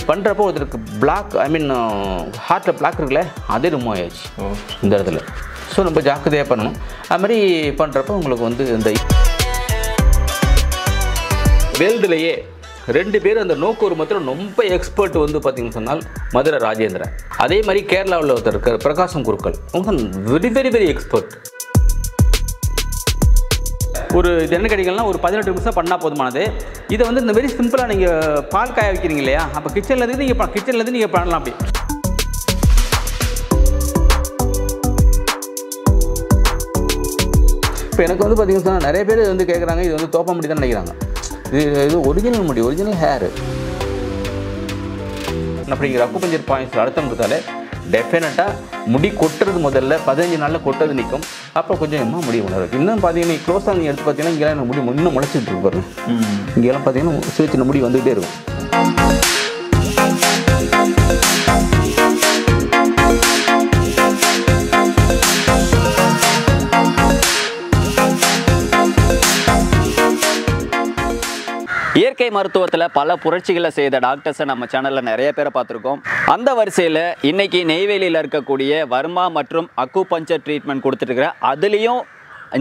பண்ணுறப்போ ஒருத்தருக்கு பிளாக் ஹார்ட்டில் பிளாக் இருக்குல்ல அதே ரிமூவ் ஆயிடுச்சு இந்த இடத்துல. ஸோ நம்ம ஜாக்கிரதையாக பண்ணணும். அது மாதிரி பண்ணுறப்போ உங்களுக்கு வந்து இந்த வேல்டுலேயே 2 பேர் அந்த நோக்கு உருமத்தில் ரொம்ப எக்ஸ்பர்ட் வந்து பார்த்திங்கன்னு சொன்னால் மதுரை ராஜேந்திரன். அதே மாதிரி கேரளாவில் ஒருத்தர் இருக்கார் பிரகாசம் குருக்கள். அவங்க வெரி வெரி வெரி எக்ஸ்பர்ட். ஒரு இது என்ன கிடைக்கலன்னா ஒரு 18 நிமிஷம் பண்ணால் போதுமானது. இதை வந்து இந்த வெரி சிம்பிளாக நீங்கள் பால் காய வைக்கிறீங்க இல்லையா, அப்போ கிச்சன்லேருந்து நீங்கள் பண்ணலாம். அப்படி இப்போ எனக்கு வந்து பார்த்திங்கன்னு சொன்னால் நிறைய பேர் வந்து கேட்குறாங்க, இது வந்து தோப்ப முடி தான் நினைக்கிறாங்க. இது ஒரிஜினல் முடி, ஒரிஜினல் ஹேரு அப்படிங்கிற அக்குபஞ்சர் பாயிண்ட்ஸில் அழுத்தம் கொடுத்தாலே டெஃபினட்டாக முடி கொட்டுறது முதல்ல 15 நாளில் கொட்டுறது நிற்கும். அப்போ கொஞ்சம் முடி உணர்வு. இன்னும் பார்த்தீங்கன்னா க்ளோஸாக நீங்கள் எடுத்து பார்த்தீங்கன்னா இங்கெல்லாம் முடி இன்னும் முளைச்சிட்டு இருக்கு பாருங்க. இங்கெல்லாம் பார்த்தீங்கன்னா சின்ன சின்ன முடி வந்துகிட்டே இருக்கும். இயற்கை மருத்துவத்தில் பல புரட்சிகளை செய்த டாக்டர்ஸை நம்ம சேனலில் நிறைய பேரை பார்த்துருக்கோம். அந்த வரிசையில் இன்றைக்கி நெய்வேலியில் இருக்கக்கூடிய வர்மா மற்றும் அக்குபஞ்சர் ட்ரீட்மெண்ட் கொடுத்துட்ருக்கிறேன். அதுலேயும்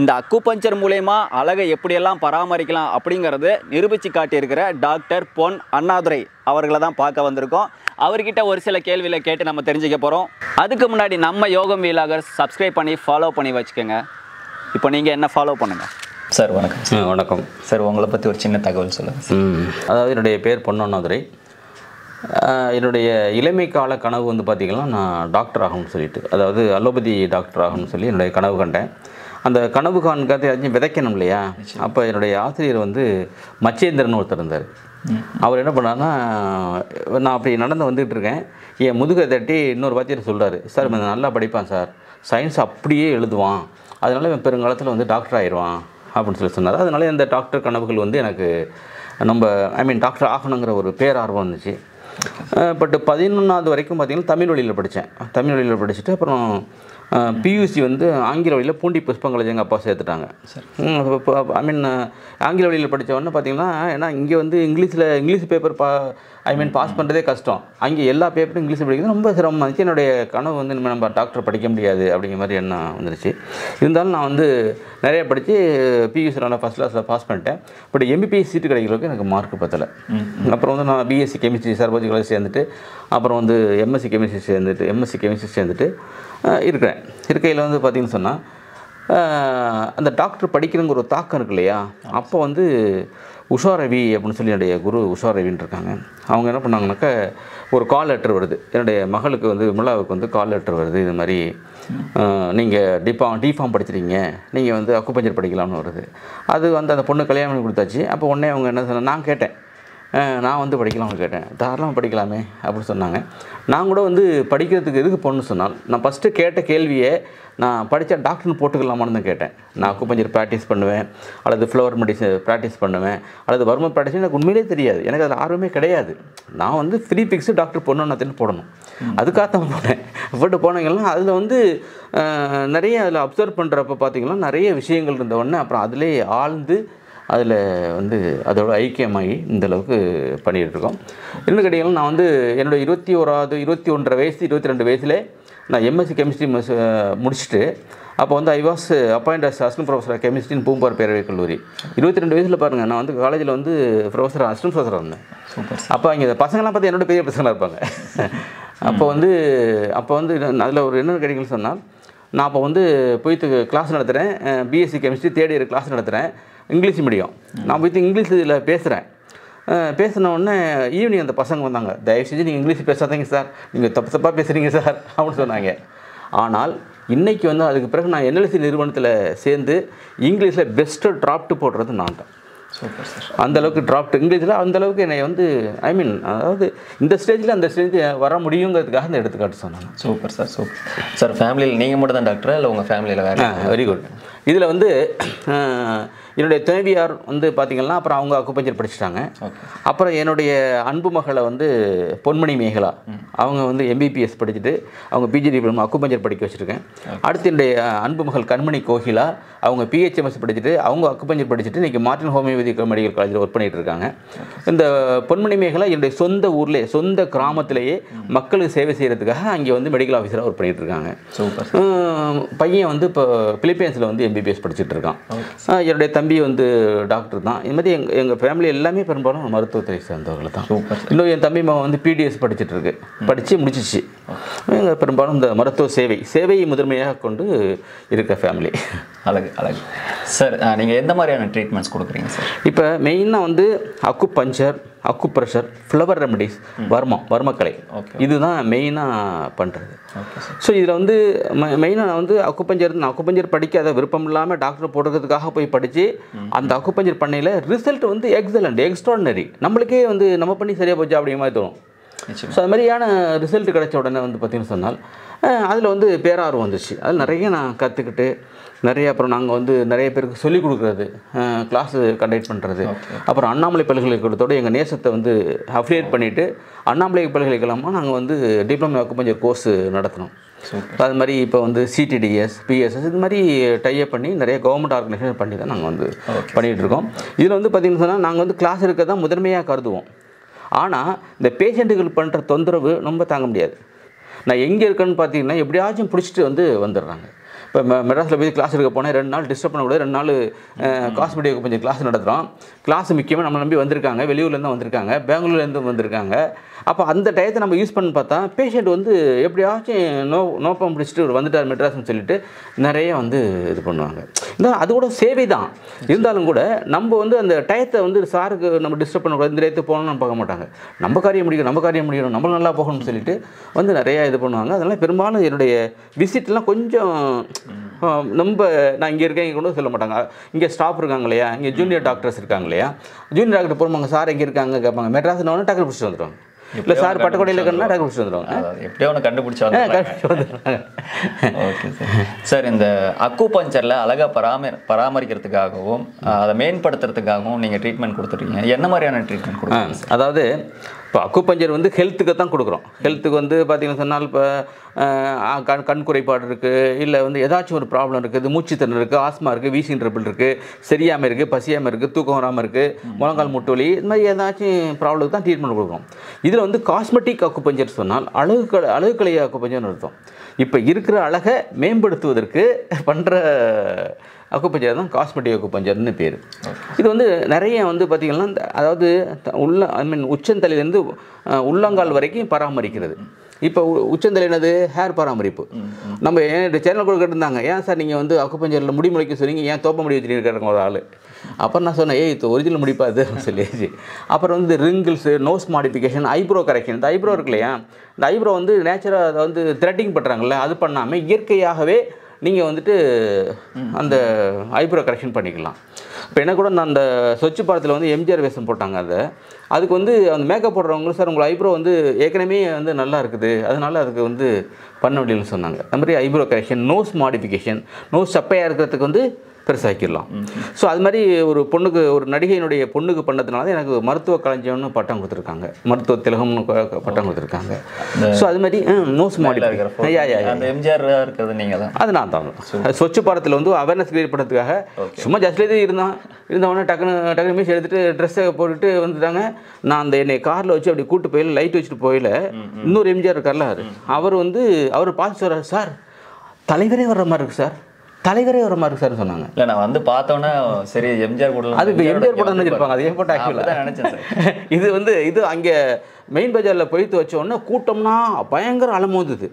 இந்த அக்குபஞ்சர் மூலயமா அழகை எப்படியெல்லாம் பராமரிக்கலாம் அப்படிங்கிறது நிரூபித்து காட்டியிருக்கிற டாக்டர் பொன் அண்ணாதுரை அவர்களை தான் பார்க்க வந்திருக்கோம். அவர்கிட்ட ஒரு சில கேள்விகளை கேட்டு நம்ம தெரிஞ்சுக்க போகிறோம். அதுக்கு முன்னாடி நம்ம யோகம் வீலாகர்ஸ் சப்ஸ்கிரைப் பண்ணி ஃபாலோ பண்ணி வச்சுக்கோங்க. இப்போ நீங்கள் என்ன ஃபாலோ பண்ணுங்கள். சார் வணக்கம். வணக்கம் சார், உங்களை பற்றி ஒரு சின்ன தகவல் சொல்லுங்கள். அதாவது என்னுடைய பேர் பொன் அண்ணாதுரை. என்னுடைய இளமை கால கனவு வந்து பார்த்திங்கன்னா நான் டாக்டர் ஆகணும்னு சொல்லிட்டு, அதாவது அலோபதி டாக்டர் ஆகணும்னு சொல்லி என்னுடைய கனவு கண்டேன். அந்த கனவு காண்கிறதை யாச்சும் விதைக்கணும் இல்லையா. அப்போ என்னுடைய ஆசிரியர் வந்து மச்சேந்திரன் ஒருத்தர் இருந்தார். அவர் என்ன பண்ணார்னா, நான் அப்படி நடந்து வந்துகிட்டு இருக்கேன், என் முதுகை தட்டி இன்னொரு வாத்தியார் சொல்கிறார், சார் இவன் நல்லா படிப்பான் சார், சயின்ஸ் அப்படியே எழுதுவான், அதனால் இவன் பெருங்காலத்தில் வந்து டாக்டர் ஆயிடுவான் அப்படின்னு சொல்லி சொன்னார். அதனால இந்த டாக்டர் கனவுகள் வந்து எனக்கு டாக்டர் ஆகணுங்கிற ஒரு பேரார்வம் இருந்துச்சு. பட் 11வது வரைக்கும் பார்த்திங்கன்னா தமிழ் வழியில் படித்தேன். தமிழ் வழியில் படிச்சுட்டு அப்புறம் பியூசி வந்து ஆங்கில வழியில் பூண்டி புஷ்பங்களை எங்கள் அப்பா சேர்த்துட்டாங்க. ஆங்கில வழியில் படித்தவொடனே பார்த்திங்கன்னா, ஏன்னா இங்கே வந்து இங்கிலீஷ் பேப்பர் பாஸ் பண்ணுறதே கஷ்டம். அங்கே எல்லா பேப்பரும் இங்கிலீஷில் படிக்கிறது ரொம்ப சிரமமாக இருந்துச்சு. என்னுடைய கனவு வந்து நம்ம டாக்டர் படிக்க முடியாது அப்படிங்கிற மாதிரி எண்ணம் வந்துருச்சு. இருந்தாலும் நான் வந்து நிறைய படித்து பியூசி நல்லா ஃபஸ்ட் கிளாஸில் பாஸ் பண்ணிட்டேன். பட் எம்பிபிஎஸ் சீட்டு கிடைக்கிறதுக்கு எனக்கு மார்க் பத்தலை. அப்புறம் வந்து நான் பிஎஸ்சி கெமிஸ்ட்ரி சர்வாஜிக்கலாக சேர்ந்துட்டு, அப்புறம் வந்து எம்எஸ்சி கெமிஸ்ட்ரி சேர்ந்துட்டு இருக்கையில் வந்து பார்த்திங்கன்னு சொன்னால், அந்த டாக்டர் படிக்கிறங்கிற ஒரு தாக்கம் இருக்கு இல்லையா. அப்போ வந்து உஷா ரவி அப்படின்னு சொல்லி என்னுடைய குரு உஷா ரவின்னு இருக்காங்க. அவங்க என்ன பண்ணாங்கனாக்கா, ஒரு கால் லெட்டர் வருது, என்னுடைய மகளுக்கு வந்து விமலாவுக்கு வந்து கால் லெட்டர் வருது, இது மாதிரி நீங்கள் டிஃபார்ம் படிச்சிருக்கீங்க, நீங்கள் வந்து அக்குபஞ்சர் படிக்கலாம்னு வருது. அது வந்து அந்த பொண்ணு கல்யாணம் பண்ணி கொடுத்தாச்சு. அப்போ உடனே அவங்க என்ன சொன்னாங்க, நான் கேட்டேன், நான் வந்து படிக்கலாம்னு கேட்டேன். தாராளமாக படிக்கலாமே அப்படின்னு சொன்னாங்க. நான் கூட வந்து படிக்கிறதுக்கு எதுக்கு பொண்ணு சொன்னால், நான் ஃபஸ்ட்டு கேட்ட கேள்வியை நான் படித்தா டாக்டர்னு போட்டுக்கலாமான்னு தான் கேட்டேன். நான் அக்குபஞ்சர் ப்ராக்டிஸ் பண்ணுவேன், அல்லது ஃப்ளவர் மெடிசன் ப்ராக்டிஸ் பண்ணுவேன், அல்லது வர்ம ப்ராக்டிஸ் எனக்கு உண்மையிலே தெரியாது. எனக்கு அதில் ஆர்வமே கிடையாது. நான் வந்து ஃப்ரீ பிக்ஸு டாக்டர் பொண்ணுன்னு போடணும், அதுக்காகத்தான் போனேன். போனீங்கன்னா அதில் வந்து நிறைய அதில் அப்சர்வ் பண்ணுறப்ப பார்த்திங்கன்னா நிறைய விஷயங்கள் இருந்தவுடனே அப்புறம் அதிலே ஆழ்ந்து அதில் வந்து அதோட ஐக்கியமாகி இந்தளவுக்கு பண்ணிகிட்ருக்கோம். இன்னும் கேட்டிங்கன்னா, நான் வந்து என்னோடய 21 வயசு 22 வயசுல நான் எம்எஸ்சி கெமிஸ்ட்ரி முடிச்சுட்டு, அப்போ வந்து I was appoint as assistant professor கெமிஸ்ட்ரின்னு பூம்பார் பேரவை கல்லூரி. 22 வயசில் பாருங்கள், நான் வந்து காலேஜில் வந்து அசிஸ்டன்ட் ப்ரொஃபஸராக இருந்தேன். அப்போ இங்கே பசங்களாம் பார்த்து என்னோட பெரிய பசங்களாக இருப்பாங்க. அப்போ வந்து அதில் ஒரு என்ன கிடைக்குன்னு சொன்னால், நான் அப்போ வந்து போய்த்து கிளாஸ் நடத்துகிறேன், BSc chemistry 3rd year class நடத்துகிறேன், இங்கிலீஷ் மீடியம். நான் போய்த்து இங்கிலீஷ் இதில் பேசுகிறேன். பேசினோடனே ஈவினிங் அந்த பசங்க வந்தாங்க, தயவு செஞ்சு நீங்கள் இங்கிலீஷ் பேசாதீங்க சார், நீங்கள் தப்பாக பேசுகிறீங்க சார் அப்படின்னு சொன்னாங்க. ஆனால் இன்றைக்கி வந்து அதுக்கு பிறகு நான் என்எல்சி நிறுவனத்தில் சேர்ந்து இங்கிலீஷில் பெஸ்ட்டு டிராஃப்ட் போடுறது நான் தான். Super sir. அந்தளவுக்கு டிராஃப்ட் இங்கிலீஷில் அந்தளவுக்கு என்னை வந்து அதாவது இந்த ஸ்டேஜில் அந்த ஸ்டேஜ் வர முடியுங்கிறதுக்காக இந்த எடுத்துக்காட்டு சொன்னாங்க. Super sir, super sir. ஃபேமிலியில் நீங்கள் மட்டும் தான் டாக்டரா இல்லை உங்கள் ஃபேமிலியில் வேறு? Very good. இதில் வந்து என்னுடைய துணைவியார் வந்து பார்த்திங்கன்னா அப்புறம் அவங்க அக்குபஞ்சர் படிச்சுட்டாங்க. அப்புறம் என்னுடைய அன்பு மகளை வந்து பொன்மணி மேகலா அவங்க வந்து MBBS படிச்சுட்டு அவங்க PG டிப்ளமோ அக்குபஞ்சர் படிக்க வச்சுருக்கேன். அடுத்து என்னுடைய அன்பு மகள் கண்மணி கோகிலா அவங்க PHMS படிச்சுட்டு அவங்க அக்குபஞ்சர் படிச்சுட்டு இன்றைக்கி மார்டின் ஹோமியோபதி மெடிக்கல் காலேஜில் ஒர்க் பண்ணிகிட்டு இருக்காங்க. இந்த பொன்மணி மேகலா என்னுடைய சொந்த ஊர்லேயே சொந்த கிராமத்திலேயே மக்களுக்கு சேவை செய்கிறதுக்காக அங்கே வந்து மெடிக்கல் ஆஃபீஸராக ஒர்க் பண்ணிகிட்டு இருக்காங்க. பையன் வந்து இப்போ பிலிப்பைன்ஸில் வந்து MBBS படிச்சுட்டு இருக்கான். என்னுடைய தம்பி வந்து டாக்டர் தான். இது மாதிரி எங்கள் ஃபேமிலி எல்லாமே பெரும்பாலும் மருத்துவத்துறை சேர்ந்தவர்கள் தான். இன்னும் என் தம்பி மகன் வந்து PDS படிச்சுட்டு இருக்கு, படித்து முடிச்சிச்சு. எங்கள் பெரும்பாலும் இந்த மருத்துவ சேவையை முதன்மையாக கொண்டு இருக்க ஃபேமிலி. அழகு அழகு சார். நீங்கள் எந்த மாதிரியான ட்ரீட்மெண்ட்ஸ் கொடுக்குறீங்க சார்? இப்போ மெயினாக வந்து அக்குபஞ்சர், அக்குப்ரெஷர், ஃப்ளவர் ரெமடிஸ், வர்மக்கலை, இதுதான் மெயினாக பண்ணுறது. ஸோ இதில் வந்து மெயினாக நான் வந்து அக்குபஞ்சர் படிக்காத விருப்பம் இல்லாமல் டாக்டர் போடுறதுக்காக போய் படித்து அந்த அக்குபஞ்சர் பண்ணையில் ரிசல்ட் வந்து எக்ஸலண்ட், எக்ஸ்ட்ராடினரி, நம்மளுக்கே வந்து நம்ம பண்ணி சரியாக போச்சு அப்படிங்கிற மாதிரி தோணும். ஸோ அது மாதிரியான ரிசல்ட் கிடைச்ச உடனே வந்து பார்த்திங்கன்னு சொன்னால் அதில் வந்து பேரார்வம் வந்துச்சு. அதில் நிறைய நான் கற்றுக்கிட்டு அப்புறம் நாங்கள் வந்து நிறைய பேருக்கு சொல்லிக் கொடுக்குறது, கிளாஸு கண்டக்ட் பண்ணுறது. அப்புறம் அண்ணாமலை பல்கலைக்கழகத்தோடு எங்கள் நேசத்தை வந்து அஃபிலியேட் பண்ணிவிட்டு அண்ணாமலை பல்கலைக்கழகமாக நாங்கள் வந்து டிப்ளமோ அக்குபஞ்சர் கோர்ஸ் நடத்தினோம். அது மாதிரி இப்போ வந்து CTDS, PSS இது மாதிரி டைப் பண்ணி நிறைய கவர்மெண்ட் ஆர்கனைசேஷன் பண்ணி தான் நாங்கள் வந்து பண்ணிகிட்டு இருக்கோம். இதில் வந்து பார்த்திங்கன்னு சொன்னால் நாங்கள் வந்து கிளாஸ் இருக்க தான் முதன்மையாக கருதுவோம். ஆனால் இந்த பேஷண்ட்டுகள் பண்ணுற தொந்தரவு ரொம்ப தாங்க முடியாது. நான் எங்கே இருக்கேன்னு பார்த்தீங்கன்னா எப்படியாச்சும் பிடிச்சிட்டு வந்துடுறாங்க. இப்போ மெட்ராஸில் போய் கிளாஸ் எடுக்க போனால் 2 நாள் டிஸ்டர்ப் பண்ணக்கூடாது, 2 நாள் காஸ்மெட்டிக் கொஞ்சம் கிளாஸ் நடத்துகிறோம். கிளாஸ் முக்கியமாக நம்ம நம்பி வந்திருக்காங்க, வெளியூர்லேருந்து வந்திருக்காங்க, பெங்களூர்லேருந்து வந்திருக்காங்க. அப்போ அந்த டயத்தை நம்ம யூஸ் பண்ணி பார்த்தா பேஷண்ட் வந்து எப்படியாச்சும் நோக்கம் பிடிச்சிட்டு வந்துட்டார் மெட்ராஸ்னு சொல்லிட்டு நிறைய வந்து இது பண்ணுவாங்க. அது கூட சேவை தான் இருந்தாலும் கூட நம்ம வந்து அந்த டயத்தை வந்து சாருக்கு நம்ம டிஸ்டர்ப் பண்ணக்கூடாது, இந்த டயத்தை போகணும்னு பார்க்க மாட்டாங்க. நம்ம காரியம் முடியணும், நம்ம நல்லா போகணும்னு சொல்லிட்டு வந்து நிறையா இது பண்ணுவாங்க. அதனால் பெரும்பாலும் என்னுடைய விசிட்லாம் கொஞ்சம் நான் இங்கே இருக்கேன் கூட சொல்ல மாட்டாங்க. இங்கே ஸ்டாஃப் இருக்காங்க இல்லையா, இங்கே ஜூனியர் டாக்டர்ஸ் இருக்காங்க இல்லையா, ஜூனியர் டாக்டர் போடுவாங்க, சார் எங்கே இருக்காங்க கேட்பாங்க. மெட்ராஸ்னு டக்குனு பிடிச்சிட்டு வந்துடுவாங்க. இல்லை சார் பட்டக்கோடையில் இருக்கணும்னா டக்குனு பிடிச்சிட்டு வந்துடுவாங்க. எப்படியோ ஒன்று கண்டுபிடிச்சி வந்துடுறாங்க. Okay sir. இந்த அக்குபஞ்சரில் அழகாக பராமரிக்கிறதுக்காகவும் அதை மேம்படுத்துறதுக்காகவும் நீங்கள் ட்ரீட்மெண்ட் கொடுத்துருக்கீங்க. என்ன மாதிரியான ட்ரீட்மெண்ட் கொடுக்குறீங்க? அதாவது இப்போ அக்குபஞ்சர் வந்து ஹெல்த்துக்கு தான் கொடுக்குறோம். ஹெல்த்துக்கு வந்து பார்த்திங்கன்னு சொன்னால் இப்போ கண் குறைபாடு இருக்குது, இல்லை வந்து ஏதாச்சும் ஒரு ப்ராப்ளம் இருக்குது, மூச்சுத்திறன் இருக்குது, ஆஸ்மா இருக்குது, வீசிங் ட்ரபிள் இருக்குது, சரியாமல் இருக்குது, பசியாமல் இருக்குது, தூக்கம் வராமல் இருக்குது, முழங்கால் முட்டு வலி, இது மாதிரி ஏதாச்சும் ப்ராப்ளத்துக்கு தான் ட்ரீட்மெண்ட் கொடுக்குறோம். இதில் வந்து காஸ்மெட்டிக் அக்குபஞ்சர் சொன்னால் அழகுக்கலை அக்குபஞ்சர்னு அர்த்தம். இப்போ இருக்கிற அழகை மேம்படுத்துவதற்கு பண்ணுற அக்குபஞ்சர் தான் காஸ்மெட்டிக் அக்குபஞ்சர்னு பேர். இது வந்து நிறைய வந்து பார்த்திங்கன்னா அதாவது உச்சந்தலையிலேருந்து உள்ளங்கால் வரைக்கும் பராமரிக்கிறது. இப்போ உச்சந்தலை என்னது, ஹேர் பராமரிப்பு. நம்ம சேனல் கூட கேட்டிருந்தாங்க, ஏன் சார் நீங்கள் வந்து அக்குபஞ்சரில் முடி முளைக்க சொன்னீங்க, ஏன் தோப்ப முடி வச்சுட்டு கேட்குறாங்க ஒரு ஆள். அப்புறம் நான் சொன்னேன், இது ஒரிஜினல் முடிப்பாது சொல்லிடுச்சு. அப்புறம் வந்து wrinkles, nose modification, eyebrow correction. இந்த ஐப்ரோ இருக்கு இல்லையா, இந்த ஐப்ரோ வந்து நேச்சுரல், அதை வந்து த்ரெட்டிங் பண்ணுறாங்கல்ல, அது பண்ணாமல் இயற்கையாகவே நீங்கள் வந்துட்டு அந்த ஐப்ரோ கரெக்ஷன் பண்ணிக்கலாம். இப்போ என்ன கூட நான் அந்த சொச்சு பாடத்தில் வந்து எம்ஜிஆர் வேஷம் போட்டாங்க. அதுக்கு வந்து அந்த மேக்கப் போடுறவங்க, சார் உங்கள் ஐப்ரோ வந்து ஏற்கனவே வந்து நல்லா இருக்குது, அதனால் அதுக்கு வந்து பண்ண முடியலன்னு சொன்னாங்க. அது மாதிரி eyebrow correction, nose modification, nose சப்பையாக இருக்கிறதுக்கு வந்து பெருசாக்கிடலாம். ஸோ அது மாதிரி ஒரு நடிகையினுடைய பொண்ணுக்கு பண்ணதுனால எனக்கு மருத்துவ களஞ்சியம்னு பட்டம் கொடுத்துருக்காங்க, மருத்துவ திலகம்னு பட்டம் கொடுத்துருக்காங்க. ஸோ அது மாதிரி நோஸ் மாடிஃபிகேஷன் எம்ஜிஆர் இருக்கிறது நீங்கள் தான், அது நான் தான். சொச்சு பாடத்தில் வந்து அவேர்னஸ் கிரியேட் பண்ணுறதுக்காக சும்மா ஜஸ்ட்லேயே இருந்தவொடனே டக்குனு மீஸ் எடுத்துகிட்டு ட்ரெஸ்ஸை போட்டுட்டு வந்துட்டாங்க. நான் அந்த என்னை காரில் வச்சு அப்படி கூப்பிட்டு போயில, லைட் வச்சுட்டு போயில, இன்னொரு எம்ஜிஆர் இருக்கார்ல அவர் பார்த்து சொல்கிறார், சார் தலைவரே வர்ற மாதிரி இருக்குது சார், தலைவரே வர மாதிரி சார் சொன்னாங்க. இல்லை நான் வந்து பார்த்தோன்னே சரி எம்ஜிஆர் கூட, அது இப்போ எம்ஜிஆர் படம் நினைச்சிருப்பாங்க, அது ஏற்பட்ட ஆக்சுவலாக நினச்சேன் சார். இது அங்கே மெயின் பஜாரில் போயிட்டு வச்ச உடனே கூட்டம்னா பயங்கர அலமோதுது.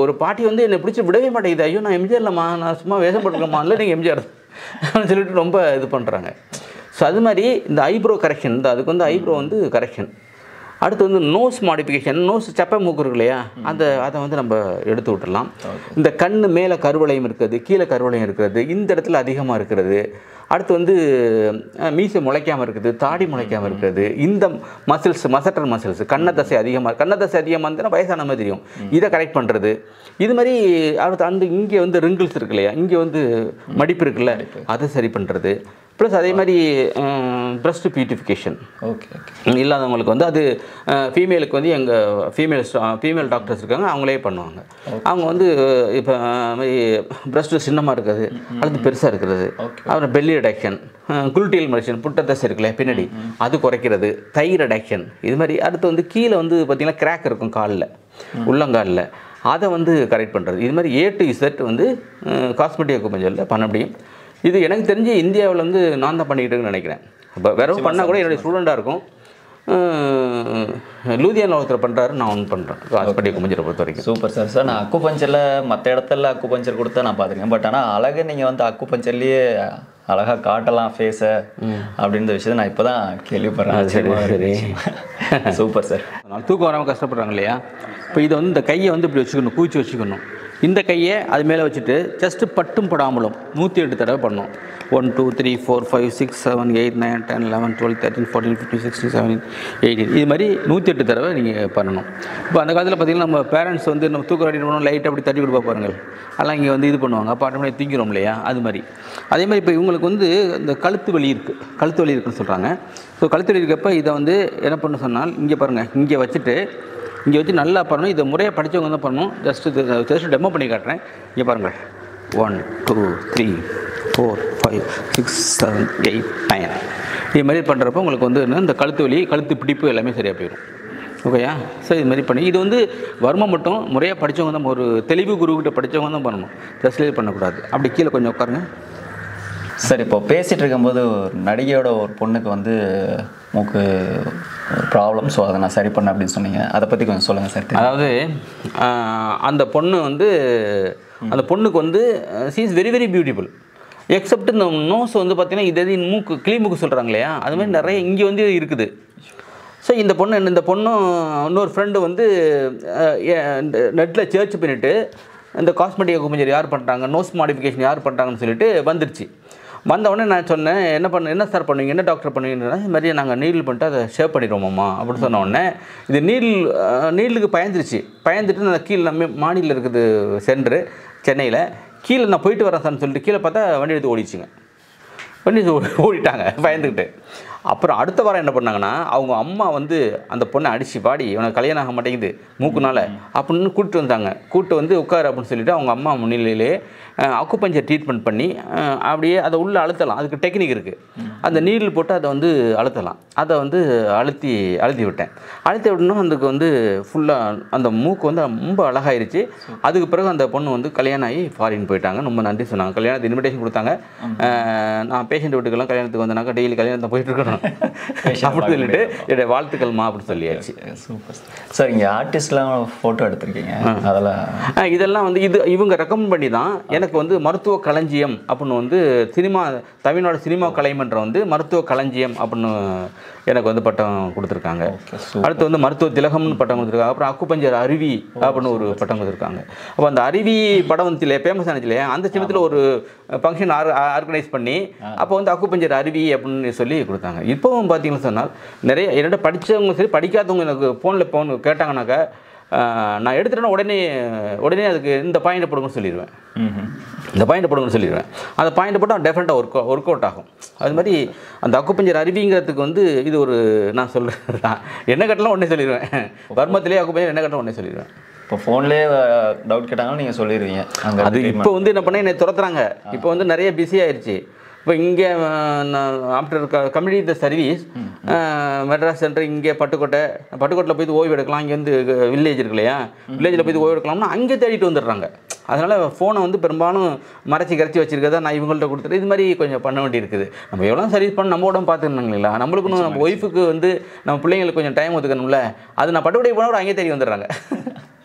ஒரு பாட்டி வந்து என்னை பிடிச்சி விடவே மாட்டேங்குது, ஐயோ நான் எம்ஜிஆர்லம்மா, நான் சும்மா வேஷம் போட்டுக்கலாமா, இல்லை நீங்கள் எம்ஜிஆர் சொல்லிட்டு ரொம்ப இது பண்ணுறாங்க. ஸோ அது மாதிரி இந்த ஐப்ரோ கரெக்ஷன், அதுக்கு வந்து ஐப்ரோ வந்து கரெக்ஷன். அடுத்து வந்து நோஸ் மாடிஃபிகேஷன், நோஸ் சப்பை மூக்கு இருக்கு இல்லையா, அதை வந்து நம்ம எடுத்து விட்டுடலாம். இந்த கண் மேலே கருவளையம் இருக்கிறது, கீழே கருவளையம் இருக்கிறது, இந்த இடத்துல அதிகமாக இருக்கிறது. அடுத்து வந்து மீசை முளைக்காமல் இருக்குது, தாடி முளைக்காமல் இருக்கிறது, இந்த மசட்டர் மசில்ஸ், கண்ணத்தசை அதிகமாக இருந்ததுன்னா வயசான மாதிரி தெரியும், இதை கரெக்ட் பண்ணுறது. இது மாதிரி அடுத்து இங்கே வந்து ரிங்கிள்ஸ் இருக்கு இல்லையா, இங்கே வந்து மடிப்பு இருக்குல்ல, அதை சரி பண்ணுறது. ப்ளஸ் அதே மாதிரி பிரஸ்ட் பியூட்டிஃபிகேஷன் ஓகே ஓகே. இல்லாதவங்களுக்கு வந்து அது ஃபீமேலுக்கு வந்து எங்கள் ஃபீமேல் டாக்டர்ஸ் இருக்காங்க, அவங்களே பண்ணுவாங்க. அவங்க வந்து இப்போ பிரஸ்ட்டு சின்னமாக இருக்கிறது, அல்லது பெருசாக இருக்கிறது, அப்புறம் பெல்லி ரிடக்ஷன், குளுட்டியல் மரிஷன், புட்டத்தஸ் இருக்குல்ல பின்னாடி, அது குறைக்கிறது, தை ரிடக்ஷன், இது மாதிரி. அடுத்து வந்து கீழே வந்து பார்த்திங்கன்னா கிராக் இருக்கும் காலில், உள்ளங்காலில், அதை வந்து கரெக்ட் பண்ணுறது. இது மாதிரி A to Z வந்து காஸ்மெட்டிக் அக்குபஞ்சரில் பண்ண முடியும். இது எனக்கு தெரிஞ்சு இந்தியாவில் வந்து நான் தான் பண்ணிக்கிட்டு இருக்கேன்னு நினைக்கிறேன். இப்போ வேற பண்ணால் கூட என்னுடைய ஸ்டூடெண்ட்டாக இருக்கும். லூதியானா ஒருத்தர் பண்ணுறாரு, நான் ஒன்று பண்ணுறேன் காஸ்மெட்டிக் அக்குபஞ்சரை பொறுத்த வரைக்கும். Super sir. சார் நான் அக்குபஞ்சரில் மற்ற இடத்துல அக்குபஞ்சர் கொடுத்தா நான் பார்த்துருக்கேன். பட் ஆனால் அழகு நீங்கள் வந்து அக்குபஞ்சர்லேயே அழகாக காட்டலாம் ஃபேஸை அப்படின்ற விஷயத்தை நான் இப்போ தான் கேள்விப்படுறேன். சரி சரி. Super sir. அதனால் தூக்கம் வராமல் கஷ்டப்படுறாங்க இல்லையா? இப்போ இதை வந்து இந்த கையை வந்து இப்படி வச்சுக்கணும், குவிச்சு வச்சுக்கணும். இந்த கையை அது மேலே வச்சுட்டு ஜஸ்ட்டு பட்டும் படாமலும் 108 தடவை பண்ணோம். 1 2 3 4 5 6 7 8 9 10 11 12 13 14 15 16 17 18 இது மாதிரி 108 தடவை நீங்கள் பண்ணணும். இப்போ அந்த காலத்தில் பார்த்திங்கன்னா நம்ம பேரண்ட்ஸ் வந்து நம்ம தூக்கம் ரெடி பண்ணணும், லைட் அப்படி தட்டி கொடுப்பா பாருங்கள், அதெல்லாம் இங்கே வந்து இது பண்ணுவாங்க. அப்போ ஆட்டோமேட்டிக் தூங்கிறோம் இல்லையா? அது மாதிரி. அதே மாதிரி இப்போ இவங்களுக்கு வந்து இந்த கழுத்து வலி இருக்குன்னு சொல்கிறாங்க. ஸோ கழுத்து வலி இருக்கப்போ இதை வந்து என்ன பண்ண சொன்னால், இங்கே பாருங்கள், இங்கே வச்சுட்டு இங்கே வச்சு நல்லா பண்ணணும். இதை முறையாக படித்தவங்க தான் பண்ணணும். ஜஸ்ட்டு டெமோ பண்ணி காட்டுறேன். இங்கே பாருங்கள், 1 2 3 4 5 6 7 8 9 இது மாதிரி பண்ணுறப்போ உங்களுக்கு வந்து இந்த கழுத்து வலி, கழுத்து பிடிப்பு எல்லாமே சரியாக போயிடும். ஓகேயா? ஸோ இது மாதிரி பண்ணி, இது வந்து வர்மம் மட்டும் முறையாக படித்தவங்க தான், ஒரு தெளிவு குருக்கிட்ட படித்தவங்க தான் பண்ணணும். ஜஸ்ட்லேயே பண்ணக்கூடாது. அப்படி கீழே கொஞ்சம் உட்காருங்க. சார் இப்போ பேசிகிட்டு இருக்கும்போது ஒரு நடிகையோட ஒரு பொண்ணுக்கு வந்து மூக்கு ப்ராப்ளம், ஸோ அதை நான் சரி பண்ணேன் அப்படின்னு சொன்னீங்க. அதை பற்றி கொஞ்சம் சொல்லுங்கள் சார். அதாவது அந்த பொண்ணு வந்து அந்த பொண்ணுக்கு வந்து she is very very beautiful. Accept இந்த நோஸ் வந்து பார்த்தீங்கன்னா இது மூக்கு கிளி மூக்கு சொல்கிறாங்க இல்லையா? அது மாதிரி நிறைய இங்கே வந்து இருக்குது. ஸோ இந்த பொண்ணும் இன்னொரு ஃப்ரெண்டு வந்து நெட்டில் சர்ச் பண்ணிவிட்டு இந்த காஸ்மெட்டிக் அக்குபஞ்சர் யார் பண்ணுறாங்க, நோஸ் மாடிஃபிகேஷன் யார் பண்ணுறாங்கன்னு சொல்லிட்டு வந்துருச்சு. வந்தவுடனே நான் சொன்னேன், என்ன சார் பண்ணுவீங்க, என்ன டாக்டர் பண்ணுவீங்கன்னா, இது மாதிரி நாங்கள் நீடில் பண்ணிட்டு அதை ஷேவ் பண்ணிடுவோம்மா அப்படின்னு சொன்ன உடனே இது நீடலுக்கு பயந்துட்டு நான் கீழே நம்ம மாடியில் இருக்குது சென்ட்ரு சென்னையில், கீழே நான் போயிட்டு வரேன் சார்னு சொல்லிட்டு கீழே பார்த்தா வண்டி எடுத்து ஓடிச்சுங்க. வண்டி ஓடிட்டாங்க பயந்துக்கிட்டு. அப்புறம் அடுத்த வாரம் என்ன பண்ணாங்கன்னா, அவங்க அம்மா வந்து அந்த பொண்ணை அடித்து பாடி இவனுக்கு கல்யாணம் ஆக மாட்டேங்குது மூக்குனால அப்படின்னு கூப்பிட்டு வந்து உட்காரு அப்படின்னு சொல்லிவிட்டு அவங்க அம்மா முன்னிலையிலே அக்குபஞ்சர் ட்ரீட்மெண்ட் பண்ணி அப்படியே அதை உள்ளே அழுத்தலாம். அதுக்கு டெக்னிக் இருக்குது. அந்த நீடில் போட்டு அதை வந்து அழுத்தலாம். அதை வந்து அழுத்தி விட்டேன். அழுத்தி விடணும். அதுக்கு வந்து ஃபுல்லாக அந்த மூக்கு வந்து ரொம்ப அழகாயிருச்சு. அதுக்கு பிறகு அந்த பொண்ணு வந்து கல்யாணம் ஆகி ஃபாரின் போயிட்டாங்க. ரொம்ப நன்றி சொன்னாங்க. கல்யாணத்துக்கு இன்விடேஷன் கொடுத்தாங்க. நான் பேஷண்ட் வீட்டுக்கெல்லாம் கல்யாணத்துக்கு வந்தனாக்கா டெய்லி கல்யாணத்தை போயிட்டு இருக்கணும் அப்படின்னு சொல்லிட்டு என்னுடைய வாழ்த்துக்கள்மா அப்படின்னு சொல்லியாச்சு. Super sir. இங்கே ஆர்டிஸ்ட்லாம் ஃபோட்டோ எடுத்திருக்கீங்க, இதெல்லாம் வந்து இவங்க ரெக்கமெண்ட் பண்ணி தான் எனக்கு வந்து மருத்துவ களஞ்சியம் அப்படின்னு வந்து தமிழ்நாடு சினிமா கலைமன்றம் வந்து மருத்துவ களஞ்சியம் அப்படின்னு எனக்கு வந்து பட்டம் கொடுத்துருக்காங்க. அடுத்து வந்து மருத்துவ திலகம்னு பட்டம் கொடுத்துருக்காங்க. அப்புறம் அக்குபஞ்சர் அருவி அப்படின்னு ஒரு பட்டம் கொடுத்துருக்காங்க. அப்போ அந்த அருவி படம் வந்து ஃபேமஸ் ஆனிச்சு இல்லையா? அந்த சமயத்தில் ஒரு ஃபங்க்ஷன் ஆர்கனைஸ் பண்ணி அப்போ வந்து அக்குபஞ்சர் அருவி அப்படின்னு சொல்லி கொடுத்தாங்க. இப்போவும் பார்த்தீங்கன்னு சொன்னால் நிறைய என்னோட படித்தவங்க சரி படிக்காதவங்க எனக்கு ஃபோன் கேட்டாங்கன்னாக்கா நான் எடுத்துட்டேன்னா உடனே அதுக்கு இந்த பாயிண்டை போடுங்கன்னு சொல்லிடுவேன். அந்த பாயிண்டை போட்டால் டெஃபினட்டாக ஒர்க் அவுட் ஆகும். அது மாதிரி அந்த அக்குபஞ்சர் அருவிங்கிறதுக்கு வந்து இது ஒரு நான் சொல்கிறேன், என்ன கட்டலாம் உடனே சொல்லிடுவேன். வர்மத்திலே அக்குபஞ்சர் என்ன கட்டலாம் உடனே சொல்லிடுவேன். இப்போ ஃபோன்லேயே டவுட் கேட்டாங்கன்னு நீங்கள் சொல்லிடுவீங்க. அது இப்போ வந்து என்ன பண்ண என்னை துரத்துறாங்க. இப்போ வந்து நிறைய பிஸி ஆயிடுச்சு. இப்போ இங்கே after complete the service Madras centre இங்கே பட்டுக்கோட்டையில் போய் ஓய்வு எடுக்கலாம். இங்கே வந்து வில்லேஜ் இருக்கு இல்லையா? வில்லேஜில் போய் ஓய்வு எடுக்கலாம்னா அங்கே தேடிட்டு வந்துடுறாங்க. அதனால் ஃபோனை வந்து பெரும்பாலும் கரைச்சி வச்சுருக்கதா நான் இவங்கள்ட்ட கொடுத்துட்டு இது மாதிரி கொஞ்சம் பண்ண வேண்டியிருக்குது. நம்ம எவ்வளோ சர்வீஸ் பண்ண நம்ம உடம்பு பார்த்துருந்தாங்க இல்லைங்களா? நம்மளுக்குன்னு நம்ம ஒய்ஃபுக்கு வந்து நம்ம பிள்ளைங்களுக்கு கொஞ்சம் டைம் ஒதுக்கணும்ல. அது நான் பட்டுக்கோட்டை போனால் கூட அங்கே தேடி வந்துடுறாங்க.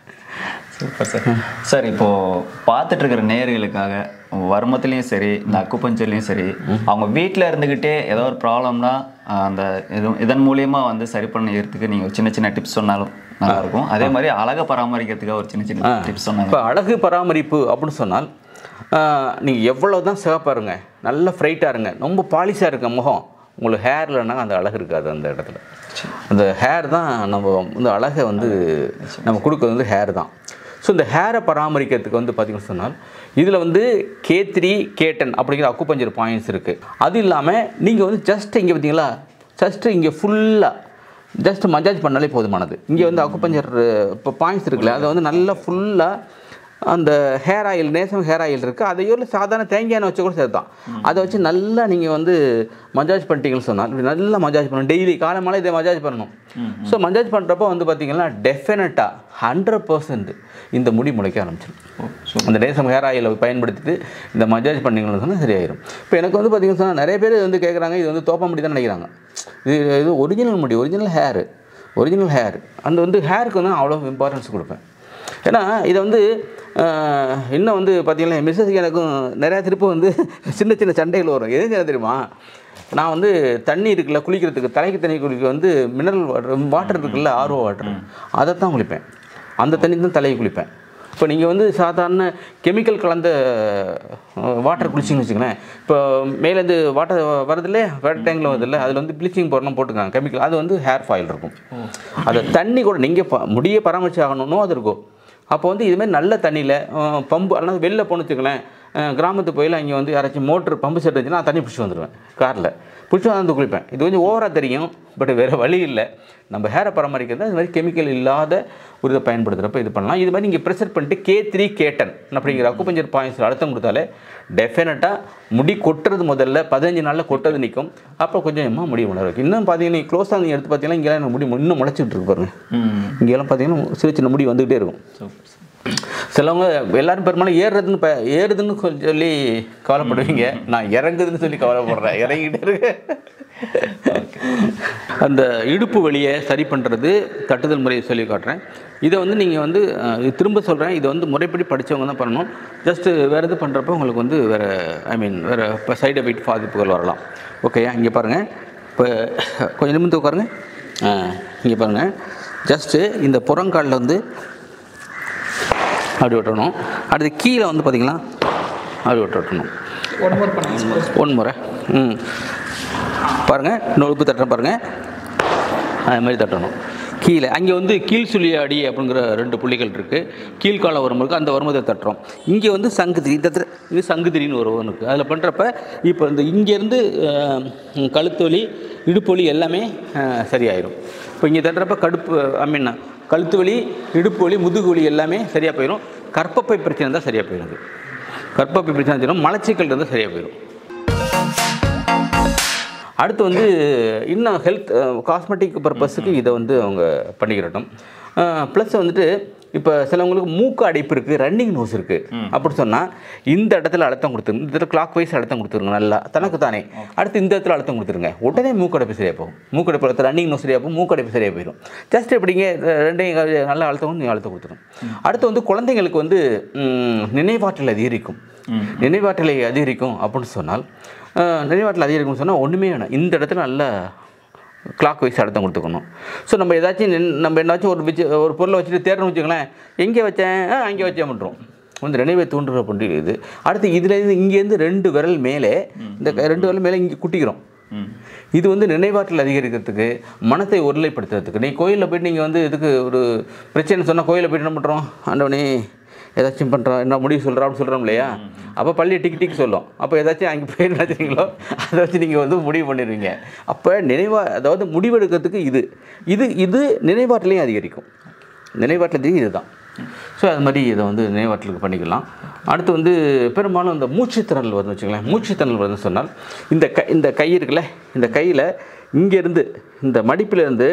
Super sir. சார் இப்போது பார்த்துட்ருக்கிற நேயர்களுக்காக வர்மத்துலேயும் சரி இந்த அக்குபஞ்சர்லேயும் சரி அவங்க வீட்டில் இருந்துக்கிட்டே ஏதோ ஒரு ப்ராப்ளம்னா அந்த இதன் மூலியமாக வந்து சரி பண்ணுறதுக்கு நீங்கள் சின்ன டிப்ஸ் சொன்னாலும் நல்லாயிருக்கும். அதே மாதிரி அழகை பராமரிக்கிறதுக்காக ஒரு சின்ன டிப்ஸ் சொன்னாங்க. இப்போ அழகு பராமரிப்பு அப்படின்னு சொன்னால் நீங்கள் எவ்வளோ தான் சிவப்பாக இருங்க, நல்ல ஃப்ரைட்டாக இருங்க, ரொம்ப பாலிஷாக இருக்க முகம், உங்களுக்கு ஹேர் இல்லைன்னா அந்த அழகு இருக்காது. அந்த இடத்துல அந்த ஹேர் தான் நம்ம வந்து அழகை வந்து நம்ம கொடுக்குறது வந்து ஹேர் தான். ஸோ இந்த ஹேரை பராமரிக்கிறதுக்கு வந்து பார்த்திங்கன்னு சொன்னால் இதில் வந்து K3 K10 அப்படிங்கிற அக்குபஞ்சர் பாயிண்ட்ஸ் இருக்குது. அது இல்லாமல் நீங்கள் வந்து ஜஸ்ட் இங்கே பார்த்தீங்களா, ஜஸ்ட்டு இங்கே ஃபுல்லாக ஜஸ்ட் மசாஜ் பண்ணாலே போதுமானது. இங்கே வந்து அக்குபஞ்சர் இப்போ பாயிண்ட்ஸ் இருக்குல்ல, அதை வந்து நல்லா ஃபுல்லாக அந்த ஹேர் ஆயில், நேசம் ஹேர் ஆயில் இருக்குது, அதையோ இல்லை சாதாரண தேங்காய் எண்ணெய் வச்சு கூட சேர்த்தான், அதை வச்சு நல்லா நீங்கள் வந்து மசாஜ் பண்ணிட்டீங்கன்னு சொன்னால் இப்படி நல்லா மசாஜ் பண்ணணும். டெய்லி காலை மாலை இதை மசாஜ் பண்ணணும். ஸோ மசாஜ் பண்ணுறப்போ வந்து பார்த்திங்கன்னா டெஃபினட்டாக 100% இந்த முடி முளைக்க ஆரம்பிச்சிடும். அந்த நேசம் ஹேர் ஆயிலை பயன்படுத்திட்டு இந்த மசாஜ் பண்ணிங்கன்னு சொன்னால் சரியாயிடும். இப்போ எனக்கு வந்து பார்த்திங்கன்னு சொன்னால் நிறைய பேர் வந்து கேட்குறாங்க, இது வந்து தோப்ப முடி தான் நினைக்கிறாங்க. இது ஒரிஜினல் முடி, ஒரிஜினல் ஹேர். அந்த வந்து ஹேருக்கு வந்து அவ்வளோ இம்பார்ட்டன்ஸ் கொடுப்பேன். ஏன்னா இதை வந்து இன்னும் வந்து பார்த்திங்கன்னா மிஸ்ஸஸ்க்கு எனக்கும் நிறையா திருப்பி வந்து சின்ன சின்ன சண்டைகள் வரும். எதுக்கு தெரியுமா, நான் வந்து தண்ணி இருக்குல்ல குளிக்கிறதுக்கு, தலைக்கு தண்ணி குளிக்க வந்து மினரல் வாட்டர் இருக்குல்ல, RO வாட்டர், அதை தான் குளிப்பேன். அந்த தண்ணி தான் தலையை குளிப்பேன். இப்போ நீங்கள் வந்து சாதாரண கெமிக்கல் கலந்த வாட்டர் குளிச்சிங்கன்னு வச்சுங்களேன், இப்போ மேலேருந்து வாட்டர் வரதில்ல, வேட் டேங்கில் வருதில்ல, அதில் வந்து ப்ளீச்சிங் பவுடர்லாம் போட்டுக்காங்க கெமிக்கல், அது வந்து ஹேர் ஃபாயில் இருக்கும். அதை தண்ணி கூட நீங்கள் முடியை பராமரித்து ஆகணும்னோ அது இருக்கும். அப்போ வந்து இதுமாதிரி நல்ல தண்ணியில் பம்பு, அல்லது வெளில போன்னு வச்சுக்கலேன், கிராமத்து போயில் இங்கே வந்து யாராச்சும் மோட்ரு பம்பு செட் இருந்துச்சுன்னா தண்ணி பிடிச்சி வந்துடுவேன், காரில் பிடிச்சி வந்து குளிப்பேன். இது கொஞ்சம் ஓவராக தெரியும், பட் வேறு வழி இல்லை. நம்ம ஹேரை பராமரிக்கிறது அது மாதிரி கெமிக்கல் இல்லாத ஒரு இதை பயன்படுத்துகிறப்ப இது பண்ணலாம். இது மாதிரி நீங்கள் ப்ரெஷர் பண்ணிட்டு K3 K10 அப்படிங்கிற அக்குபஞ்சர் பாயிண்ட்ஸில் அழுத்தம் கொடுத்தாலே டெஃபினட்டாக முடி கொட்டுறது முதல்ல 15 நாளில் கொட்டுறது நிற்கும். அப்போ கொஞ்சம் முடி வளரும். இன்னும் பார்த்தீங்கன்னா நீங்கள் க்ளோஸாக நீங்கள் எடுத்து பார்த்தீங்கன்னா இங்கெல்லாம் எனக்கு முடி இன்னும் முளைச்சிட்டு இருக்கு பாருங்க. இங்கெல்லாம் பார்த்தீங்கன்னா சின்ன சின்ன முடி வந்துகிட்டே இருக்கும். சிலவங்க எல்லாரும் பெரும்பாலும் ஏறுதுன்னு சொல்லி கவலைப்படுவீங்க, நான் இறங்குதுன்னு சொல்லி கவலைப்படுறேன். இறங்கிட்டே இருக்கு. அந்த இடுப்பு வலியை சரி பண்ணுறது தட்டுதல் முறையை சொல்லி காட்டுறேன். இதை வந்து நீங்கள் வந்து திரும்ப சொல்கிறேன், இதை வந்து முறைப்படி படித்தவங்க தான் பண்ணணும். ஜஸ்ட்டு வேறு இது பண்ணுறப்போ உங்களுக்கு வந்து வேறு சைடு எஃபெக்ட் பாதிப்புகள் வரலாம். ஓகேயா, இங்கே பாருங்கள், இப்போ கொஞ்சம் நிமிந்து உட்காருங்க. இங்கே பாருங்கள், ஜஸ்ட்டு இந்த புறங்காலில் வந்து அப்படி விட்டணும். அடுத்து கீழே வந்து பார்த்திங்கன்னா அப்படி விட்டணும். ஒன் முறை பாருங்கள், நொழுப்பு தட்டுறேன் பாருங்கள், அது மாதிரி தட்டணும். கீழே அங்கே வந்து கீழ் சுழி அடி அப்படிங்கிற 2 புள்ளிகள் இருக்குது. கீழ்கால வரும்பு இருக்குது, அந்த வரும்பதை தட்டுறோம். இங்கே வந்து சங்குதிரி, இது சங்குதிரின்னு ஒரு ஒன்று இருக்குது. அதில் பண்ணுறப்ப இப்போ இந்த இங்கேருந்து கழுத்து வலி, இடுப்பு வலி எல்லாமே சரியாயிடும். இப்போ இங்கே தட்டுறப்ப கழுத்து வலி, இடுப்பு வலி, முதுகு வலி எல்லாமே சரியாக போயிடும். கர்ப்பப்பை பிரச்சனை தான் சரியாக போயிடுது. கர்ப்பப்பை பிரச்சனை தெரியும், மலச்சிக்கல் இருந்தால் சரியாக போயிடும். அடுத்து வந்து இன்னும் ஹெல்த் காஸ்மெட்டிக் பர்பஸுக்கு இதை வந்து அவங்க பண்ணிக்கிறட்டும். ப்ளஸ் வந்துட்டு இப்போ சிலவங்களுக்கு மூக்கு அடைப்பு இருக்குது, ரன்னிங் நோஸ் இருக்குது அப்படி சொன்னால் இந்த இடத்துல அழுத்தம் கொடுத்துருங்க. இந்த இடத்துல கிளாக் வைஸ் அழுத்தம் கொடுத்துருங்க நல்லா தனக்கு தானே. அடுத்து இந்த இடத்துல அழுத்தம் கொடுத்துருங்க, உடனே மூக்கடைப்பு சரியாக போகும். மூக்கடைப்பு அழுத்தம், ரன்னிங் நோஸ் சரியாக போகும், மூக்கடைப்பு சரியாக போயிடும். ஜஸ்ட் எப்படிங்க ரெண்டையும் நல்ல அழுத்தம் வந்து அழுத்தம் கொடுத்துரும். அடுத்து வந்து குழந்தைங்களுக்கு வந்து நினைவாற்றல் அதிகரிக்கும் அப்படின்னு சொன்னால், நினைவாற்றல் அதிகரிக்கும்னு சொன்னால் ஒன்றுமே வேணும், இந்த இடத்துல நல்லா கிளாக் வைஸ் அழுத்தம் கொடுத்துக்கணும். ஸோ நம்ம என்னாச்சும் ஒரு பொருளை வச்சுட்டு தேடணும்னு வச்சுங்களேன், எங்கே வச்சேன் அங்கே வச்சேன் பண்ணுறோம், வந்து நினைவை தூண்டுற பண்ணுறது. அடுத்து இதுலேருந்து இங்கேருந்து 2 விரல் மேலே, இந்த 2 விரல் மேலே இங்கே குட்டிக்கிறோம். இது வந்து நினைவாற்றல் அதிகரிக்கிறதுக்கு, மனத்தை ஒருநிலைப்படுத்துறதுக்கு. நீங்கள் கோயிலில் போய்ட்டு நீங்கள் வந்து இதுக்கு ஒரு பிரச்சனை சொன்னால் கோயிலில் போய்ட்டு என்ன பண்ணுறோம், ஆண்டவனே ஏதாச்சும் பண்ணுறோம், என்ன முடிவு சொல்கிறோம் அப்படின்னு சொல்கிறோம் இல்லையா, அப்போ பள்ளி டிக் சொல்லும். அப்போ ஏதாச்சும் அங்கே போய் நினச்சிங்களோ அதை வச்சு நீங்கள் வந்து முடிவு பண்ணிடுவீங்க. அப்போ அதாவது முடிவெடுக்கிறதுக்கு இது நினைவாற்றலையும் அதிகரிக்கும். நினைவாற்றல் இதுதான். ஸோ அது மாதிரி இதை வந்து நினைவாற்றலுக்கு பண்ணிக்கலாம். அடுத்து வந்து பெரும்பாலும் இந்த மூச்சுத்திறல் வருதுன்னு வச்சுக்கலாம். மூச்சுத்திறல் வருதுன்னு சொன்னால் இந்த கை இருக்குல்ல, இந்த கையில் இங்கேருந்து இந்த மடிப்பிலேருந்து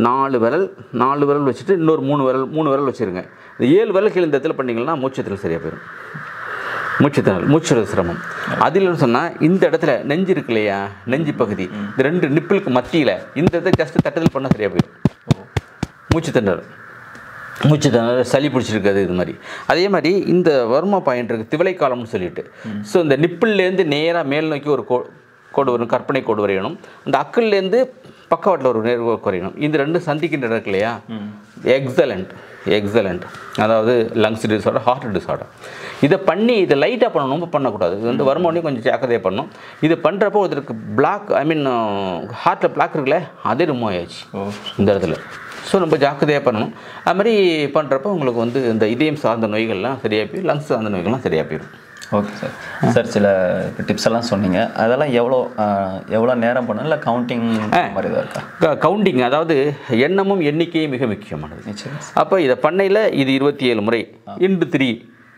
4 விரல் வச்சுட்டு இன்னொரு 3 விரல் வச்சுருங்க. இந்த 7 விரல் கீழே இந்த இடத்துல பண்ணிங்கன்னா மூச்சுத்திறல் சரியாக போயிடும். மூச்சுத்திறல் சிரமம் அதில்னு சொன்னால் இந்த இடத்துல நெஞ்சு இருக்கு இல்லையா, நெஞ்சு பகுதி, இந்த 2 நிப்பிளுக்கு மத்தியில் இந்த இடத்துல ஜஸ்ட்டு தட்டுதல் பண்ணால் சரியாக போயிடும். மூச்சுத்திறல் சளி பிடிச்சிருக்காது இது மாதிரி. அதே மாதிரி இந்த வர்மா பாயிண்ட் இருக்குது, திவலை காலம்னு சொல்லிட்டு. ஸோ இந்த நிப்பிள்லேருந்து நேராக மேல் நோக்கி ஒரு கோடு வரும், கற்பனை கோடு வரையணும். அந்த அக்கல்லேருந்து பக்கவாட்டில் ஒரு நேர்கோடு வரையணும். இந்த 2 சந்திக்கின்ற இருக்கு இல்லையா, எக்ஸலண்ட். அதாவது லங்ஸ் டிஸார்டர், ஹார்ட் டிஸார்டர். இதை லைட்டாக பண்ணணும், ரொம்ப பண்ணக்கூடாது. இது வந்து வருமானே கொஞ்சம் ஜாக்கிரதையாக பண்ணணும். இது பண்ணுறப்போ ஒருத்தருக்கு ஹார்ட்டில் பிளாக் இருக்குல்ல, அதே ரிமூவ் ஆயிடுச்சு இந்த இடத்துல. ஸோ நம்ம ஜாக்கிரதையாக பண்ணணும். அது மாதிரி பண்ணுறப்ப உங்களுக்கு வந்து இந்த இதயம் சார்ந்த நோய்கள்லாம் சரியாக போயிடும், லங்ஸ் சார்ந்த நோய்கள்லாம் சரியாக போயிடும். Okay sir. சார் சில டிப்ஸ் எல்லாம் சொன்னீங்க, அதெல்லாம் எவ்வளோ நேரம் பண்ணணும், இல்லை கவுண்டிங் மாதிரி தான் இருக்கா? கவுண்டிங், அதாவது எண்ணமும் எண்ணிக்கையும் மிக முக்கியமானது. நிச்சயம். அப்போ இதை பண்ணையில் இது 27 முறை இன்டு 3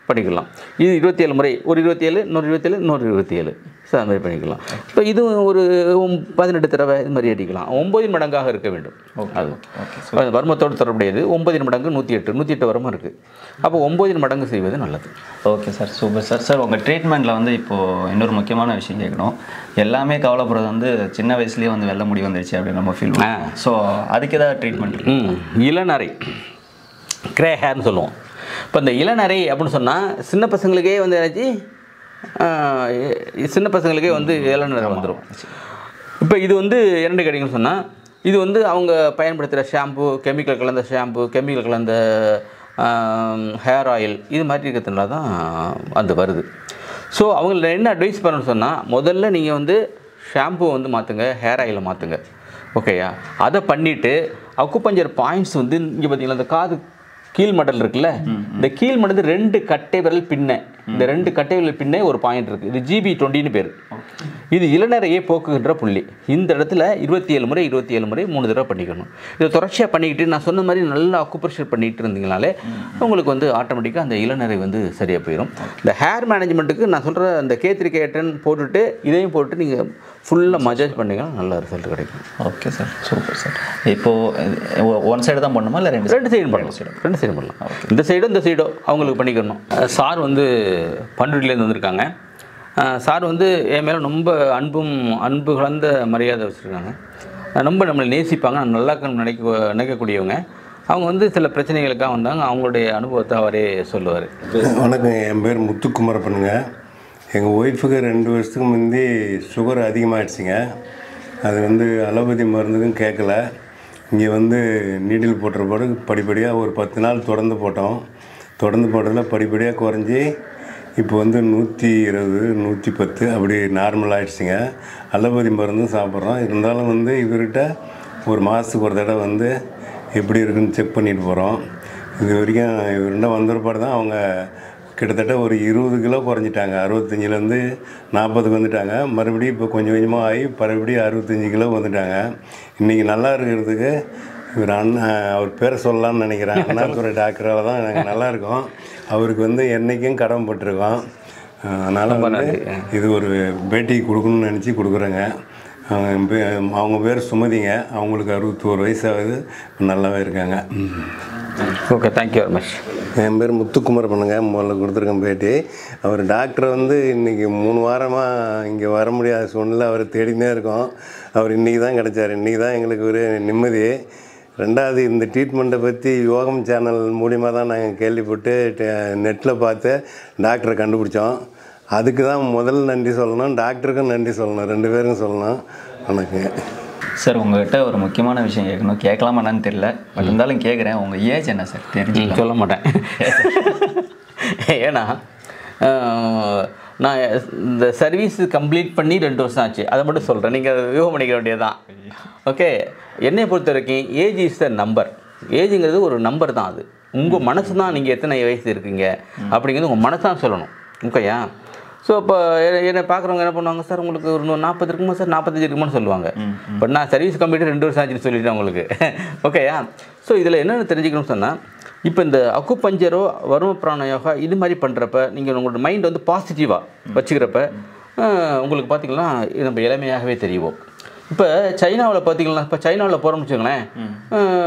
பண்ணிக்கலாம். இது 27 முறை, ஒரு 27, இன்னொரு 27, இன்னொரு 27, ஸோ அது மாதிரி பண்ணிக்கலாம். இப்போ இது ஒரு 18 தடவை இது மாதிரி அடிக்கலாம். 9 மடங்காக இருக்க வேண்டும். அது வருமத்தோடு தொடர்புடையது. 9 மடங்கு 108 வருமம் இருக்குது. அப்போ 9 மடங்கு செய்வது நல்லது. Okay sir, super sir. Sir உங்கள் ட்ரீட்மெண்ட்டில் வந்து இப்போது இன்னொரு முக்கியமான விஷயம் கேட்கணும். எல்லாமே கவலைப்படுறது வந்து சின்ன வயசுலேயே வந்து வெள்ளை முடி வந்துடுச்சு அப்படின்னு நம்ம ஃபீல் பண்ணுவோம். ஸோ அதுக்கு ஏதாவது ட்ரீட்மெண்ட் இளநரை, கிரே ஹேர்னு சொல்லுவோம். இப்போ இந்த இளநரை அப்படின்னு சொன்னால் சின்ன பசங்களுக்கே வந்து என்னாச்சு, சின்ன பசங்களுக்கே வந்து இளநரை வந்துடும். இப்போ இது வந்து என்னென்னு கேட்டிங்கன்னு சொன்னால், இது வந்து அவங்க பயன்படுத்துகிற ஷாம்பு, கெமிக்கல் கலந்த ஷாம்பு, கெமிக்கல் கலந்த ஹேர் ஆயில், இது மாதிரி இருக்கிறதுனால தான் அது வருது. ஸோ அவங்கள என்ன அட்வைஸ் பண்ணணும்னு சொன்னால், முதல்ல நீங்கள் வந்து ஷாம்புவை வந்து மாற்றுங்க, ஹேர் ஆயிலை மாற்றுங்க. ஓகேயா? அதை பண்ணிவிட்டு அக்குபஞ்சர் பாயிண்ட்ஸ் வந்து இங்கே பார்த்தீங்களா, இந்த காது கீழ் மடல் இருக்குல்ல, இந்த கீழ் மடல் 2 கட்டை விரல் பின்ன, இந்த 2 கட்டை விரல் பின்னே ஒரு பாயிண்ட் இருக்குது. இது GB20ன்னு பேர். இது இளநரையை போக்குகின்ற புள்ளி. இந்த இடத்துல 27 முறை 3 தடவை பண்ணிக்கணும். இதை தொடர்ச்சியாக பண்ணிக்கிட்டு நான் சொன்ன மாதிரி நல்லா அக்குப்ரெஷர் பண்ணிகிட்டு இருந்தீங்கனாலே உங்களுக்கு வந்து ஆட்டோமேட்டிக்காக அந்த இளநரை வந்து சரியாக போயிடும். இந்த ஹேர் மேனேஜ்மெண்ட்டுக்கு நான் சொல்கிற அந்த K3 K10 போட்டுட்டு இதையும் போட்டு நீங்கள் ஃபுல்லாக மசாஜ் பண்ணிங்கன்னா நல்ல ரிசல்ட் கிடைக்கும். Okay sir, super sir. இப்போது ஒன் சைடு தான் பண்ணணுமா, இல்லை ரெண்டு சைடும் பண்ணலாம்? 2 சைடும் பண்ணலாம். இந்த சைடோ இந்த சைடோ அவங்களுக்கு பண்ணிக்கணும். சார் வந்து பண்ருட்டிலேருந்து வந்திருக்காங்க. சார் வந்து என் மேலே ரொம்ப அன்பு கலந்த மரியாதை வச்சுருக்காங்க. ரொம்ப நம்மளை நேசிப்பாங்க, நல்லா நினைக்கக்கூடியவங்க. அவங்க வந்து சில பிரச்சனைகளுக்காக வந்தாங்க. அவங்களுடைய அனுபவத்தை அவரே சொல்லுவார். வணக்கம், என் பேர் முத்துக்குமரப்பனுங்க. எங்கள் ஒய்ஃபுக்கு 2 வருஷத்துக்கு முந்தி சுகர் அதிகமாகிடுச்சிங்க. அது வந்து அலோபதி மருந்துக்கும் கேட்கல. இங்கே வந்து நீடில் போட்டுற போது படிப்படியாக ஒரு 10 நாள் தொடர்ந்து போட்டோம். தொடர்ந்து போட்டதில் படிப்படியாக குறைஞ்சி இப்போ வந்து 120, 110 அப்படி நார்மல் ஆகிடுச்சிங்க. அலோபதி மருந்தும் சாப்பிட்றோம். இருந்தாலும் வந்து இவர்கிட்ட ஒரு மாதத்துக்கு ஒரு தடவை வந்து எப்படி இருக்குன்னு செக் பண்ணிட்டு போகிறோம். இது வரைக்கும் இவர்கிட்ட வந்தபாடு தான் அவங்க கிட்டத்தட்ட ஒரு 20 கிலோ குறைஞ்சிட்டாங்க. 65லேருந்து 40க்கு வந்துட்டாங்க. மறுபடியும் இப்போ கொஞ்சம் கொஞ்சமாக ஆகி மறுபடியும் 65 கிலோ வந்துட்டாங்க. இன்றைக்கி நல்லா இருக்கிறதுக்கு இவர் அவர் பேரை சொல்லலாம்னு நினைக்கிறேன். அண்ணாதுரை டாக்டரால் தான் நாங்கள் நல்லாயிருக்கோம். அவருக்கு வந்து என்றைக்கும் கடமைப்பட்டிருக்கோம். அதனால் வந்து இது ஒரு பேட்டி கொடுக்கணும்னு நினச்சி கொடுக்குறேங்க. அவங்க பேர் சுமதிங்க. அவங்களுக்கு 61 வயசாகுது. நல்லாவே இருக்காங்க. Okay, thank you very much. என் பேர் முத்துக்குமார் பண்ணுங்க. முதல்ல கொடுத்துருக்கேன் பேட்டி. அவர் டாக்டர் வந்து இன்றைக்கி 3 வாரமாக இங்கே வர முடியாத சூழ்நிலை அவர் தேடினே இருக்கோம். அவர் இன்றைக்கி தான் கிடச்சார். இன்றைக்கி தான் எங்களுக்கு ஒரு நிம்மதி. 2வது இந்த ட்ரீட்மெண்ட்டை பற்றி யோகம் சேனல் மூலிமா தான் நாங்கள் கேள்விப்பட்டு நெட்டில் பார்த்து டாக்டரை கண்டுபிடிச்சோம். அதுக்கு தான் முதல் நன்றி சொல்லணும், டாக்டருக்கும் நன்றி சொல்லணும், 2 பேருக்கும் சொல்லணும். வணக்கங்க சார். உங்கள்கிட்ட ஒரு முக்கியமான விஷயம் கேட்கணும். கேட்கலாமான்னு தெரியல, பட் இருந்தாலும் கேட்குறேன். உங்கள் ஏஜ் என்ன சார்? தெரிஞ்சு சொல்ல மாட்டேன். ஏன்னா நான் இந்த சர்வீஸ் கம்ப்ளீட் பண்ணி 2 வருஷம் ஆச்சு. அதை மட்டும் சொல்கிறேன், நீங்கள் வியூகம் பண்ணிக்க வேண்டியது தான். ஓகே, என்னை பொறுத்த வரைக்கும் ஏஜ் இஸ் த நம்பர். ஏஜுங்கிறது ஒரு நம்பர் தான். அது உங்கள் மனசு தான் நீங்கள் எத்தனை வயசு இருக்கீங்க அப்படிங்கிறது உங்கள் மனசு தான் சொல்லணும். ஓகேயா? ஸோ இப்போ என்னை பார்க்குறவங்க என்ன பண்ணுவாங்க, சார் உங்களுக்கு ஒரு 40 இருக்குமா சார், 45 இருக்குமான்னு சொல்லுவாங்க. பட் நான் சர்வீஸ் கம்ப்ளீட் 2 வருஷம் ஆச்சுன்னு சொல்லிட்டேன் உங்களுக்கு. ஓகேயா? ஸோ இதில் என்னென்னு தெரிஞ்சுக்கணும்னு சொன்னால், இப்போ இந்த அக்குபஞ்சரோ வரும பிராண யோகா இது மாதிரி பண்ணுறப்ப நீங்கள் உங்களோட மைண்ட் வந்து பாசிட்டிவாக வச்சுக்கிறப்ப உங்களுக்கு பார்த்திங்கன்னா நம்ம இளமையாகவே தெரியும். இப்போ சைனாவில் பார்த்தீங்கன்னா, இப்போ சைனாவில் போகிறோம்னு வச்சுக்கோங்களேன்.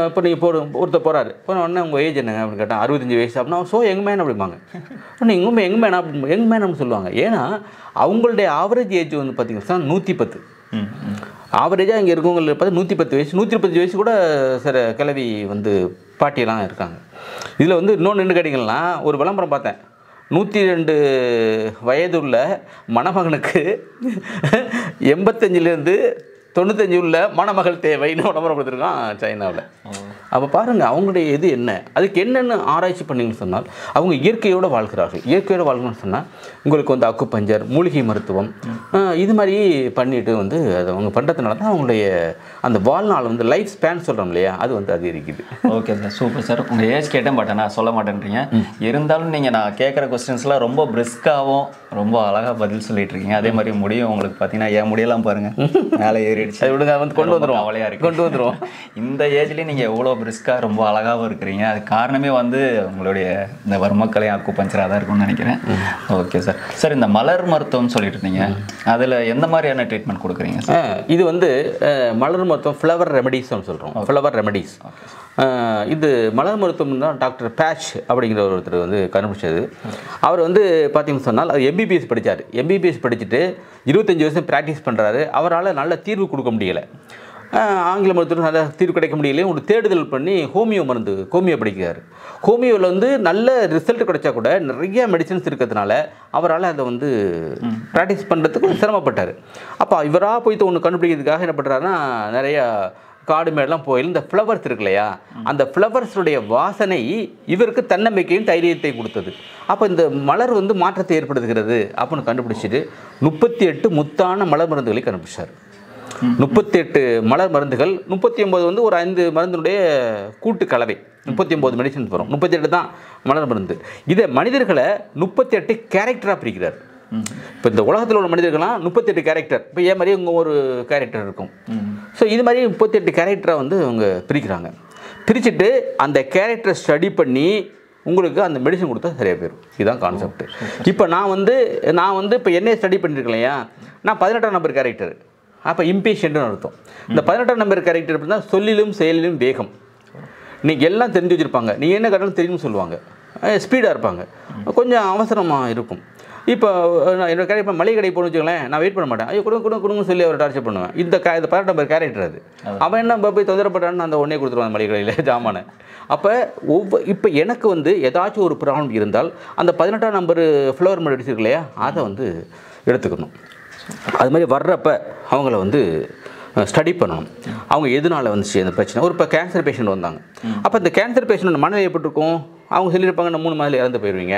இப்போ நீங்கள் ஒருத்தர் போகிறாரு, போன உடனே உங்கள் ஏஜ் என்னங்க அப்படின்னு கேட்டால் 65 வயசு அப்படின்னா ஸோ யங் மேன் அப்படிம்பாங்க. நீங்கள் யங் மேன் அப்படின்னு சொல்லுவாங்க. ஏன்னா அவங்களுடைய ஆவரேஜ் ஏஜ் வந்து பார்த்திங்கன்னா 110. ஆவரேஜாக இங்கே இருக்கவங்களுக்கு பார்த்து 110 வயசு, 125 வயசு கூட சில கிளவி வந்து பாட்டியெல்லாம் இருக்காங்க. இதில் வந்து இன்னொன்று என்ன கேட்டிங்கன்னா, ஒரு விளம்பரம் பார்த்தேன். 102 வயது உள்ள மணமகனுக்கு 85லேருந்து 95 உள்ள மணமகள் தேவைன்னு விளம்பரம் கொடுத்துருக்கான் சைனாவில். அப்போ பாருங்கள் அவங்களுடைய இது என்ன, அதுக்கு என்னென்னு ஆராய்ச்சி பண்ணிங்கன்னு சொன்னால் அவங்க இயற்கையோடு வாழ்கிறார்கள். இயற்கையோடு வாழ்க்கணும்னு சொன்னால் உங்களுக்கு வந்து அக்குபஞ்சர், மூலிகை மருத்துவம் இது மாதிரி பண்ணிட்டு வந்து அது அவங்க பண்ணுறதுனால தான் அவங்களுடைய அந்த வாழ்நாள் வந்து லைஃப் ஸ்பேன் சொல்கிறோம் இல்லையா, அது வந்து அதிகரிக்குது. Okay sir, super sir. உங்கள் ஏஜ் கேட்டேன், பட் நான் சொல்ல மாட்டேன்றீங்க. இருந்தாலும் நீங்கள் நான் கேட்குற கொஸ்டின்ஸ்லாம் ரொம்ப பிரிஸ்காகவும் ரொம்ப அழகாக பதில் சொல்லிட்டு இருக்கீங்க. அதே மாதிரி முடியும் உங்களுக்கு பார்த்தீங்கன்னா என் முடியெல்லாம் பாருங்கள் மேலே ஏறிடுச்சு. அது விடுங்க, வந்து கொண்டு வந்துடும், அவளையாக இருக்கு, கொண்டு வந்துடும். இந்த ஏஜ்லேயும் நீங்கள் எவ்வளோ பிரிஸ்காக ரொம்ப அழகாகவும் இருக்கிறீங்க. அது காரணமே வந்து உங்களுடைய இந்த வர்மக்கலை அக்குபஞ்சராக தான் இருக்கும்னு நினைக்கிறேன். Okay sir. சார், இந்த மலர் மருத்துவம் சொல்லிட்டு இருந்தீங்க, அதில் எந்த மாதிரியான ட்ரீட்மெண்ட் கொடுக்குறீங்க சார்? இது வந்து மலர் மருத்துவம், ஃப்ளவர் ரெமடிஸ்ன்னு சொல்கிறோம். ஃப்ளவர் ரெமடிஸ் இது மலர் மருத்துவம் தான் டாக்டர் பேட்ச் அப்படிங்கிற ஒருத்தர் வந்து கண்டுபிடிச்சது. அவர் வந்து பார்த்தீங்கன்னு சொன்னால் அது எம்பிபிஎஸ் படித்தார். எம்பிபிஎஸ் படிச்சுட்டு 25 வருஷம் ப்ராக்டிஸ் பண்ணுறாரு. அவரால் நல்ல தீர்வு கொடுக்க முடியலை. ஆங்கில மருத்துவம் நல்ல தீர்வு கிடைக்க முடியலையே ஒரு தேடுதல் பண்ணி ஹோமியோ படிக்கிறார். ஹோமியோவில் வந்து நல்ல ரிசல்ட் கிடைச்சா கூட நிறைய மெடிசன்ஸ் இருக்கிறதுனால அவரால் அதை வந்து ப்ராக்டிஸ் பண்ணுறதுக்கு சிரமப்பட்டார். அப்போ இவராக போய்ட்டு ஒன்று கண்டுபிடிக்கிறதுக்காக என்ன பண்ணுறாருன்னா, நிறையா காடு மேடெலாம் போய் இந்த ஃப்ளவர்ஸ் இருக்கு இல்லையா, அந்த ஃப்ளவர்ஸுடைய வாசனை இவருக்கு தன்னம்பிக்கையும் தைரியத்தை கொடுத்தது. அப்போ இந்த மலர் வந்து மாற்றத்தை ஏற்படுத்துகிறது அப்படின்னு கண்டுபிடிச்சிட்டு 38 முத்தான மலர் மருந்துகளை கண்டுபிடிச்சார். 38 மலர் மருந்துகள், 39 வந்து ஒரு 5 மருந்தினுடைய கூட்டு கலவை, 39 மெடிசன்ஸ் வரும். 38 தான் மலர் மருந்து. இதை மனிதர்களை 38 கேரக்டராக பிரிக்கிறார். இப்போ இந்த உலகத்தில் உள்ள மனிதர்கள்லாம் 38 கேரக்டர், இப்போ ஏன் மாதிரி உங்கள் ஒரு கேரக்டர் இருக்கும். ஸோ இது மாதிரி 38 கேரக்டரை வந்து அவங்க பிரிக்கிறாங்க. பிரிச்சுட்டு அந்த கேரக்டரை ஸ்டடி பண்ணி உங்களுக்கு அந்த மெடிசன் கொடுத்தா சரியாக போயிடும். இதுதான் கான்செப்ட். இப்போ நான் வந்து இப்போ என்னையே ஸ்டடி பண்ணியிருக்கேன் இல்லையா, நான் 18ஆம் நம்பர் கேரக்டர். அப்போ இம்பேஷண்ட்னு அர்த்தம். இந்த 18ஆம் நம்பர் கேரக்டர் அப்படின்னா சொல்லிலும் செயலிலும் வேகம். நீங்கள் எல்லாம் தெரிஞ்சு வச்சுருப்பாங்க, நீங்கள் என்ன கட்டணும் தெரியும்னு சொல்லுவாங்க. ஸ்பீடாக இருப்பாங்க, கொஞ்சம் அவசரமாக இருக்கும். இப்போ நான் என்னோட கேரக்டர் இப்போ மளிகை கடை போகணும்னு வச்சுக்கோங்களேன், நான் வெயிட் பண்ண மாட்டேன். ஐயோ கொடுங்கன்னு சொல்லி அவர் டார்ச்சர் பண்ணுவேன். இந்த 18 நம்பர் கேரக்டர் அது. அவன் என்ன போய் தொந்தரப்பட்டான்னு அந்த உடனே கொடுத்துருவான் மளிகை கடையில் ஜாமான. அப்போ இப்போ எனக்கு வந்து ஏதாச்சும் ஒரு ப்ராப்ளம் இருந்தால் அந்த 18ஆம் நம்பர் ஃப்ளவர் மெடிசன் இருக்கு இல்லையா, அதை வந்து எடுத்துக்கணும். அது மாதிரி வர்றப்ப அவங்கள வந்து ஸ்டடி பண்ணணும். அவங்க எதனால் வந்துச்சு அந்த பிரச்சனை. இப்போ கேன்சர் பேஷண்ட் வந்தாங்க. அப்போ இந்த கேன்சர் பேஷண்ட் மனநிலை எப்படிருக்கும், அவங்க சொல்லியிருப்பாங்க, நான் 3 மாதத்தில் இறந்து போயிடுவீங்க,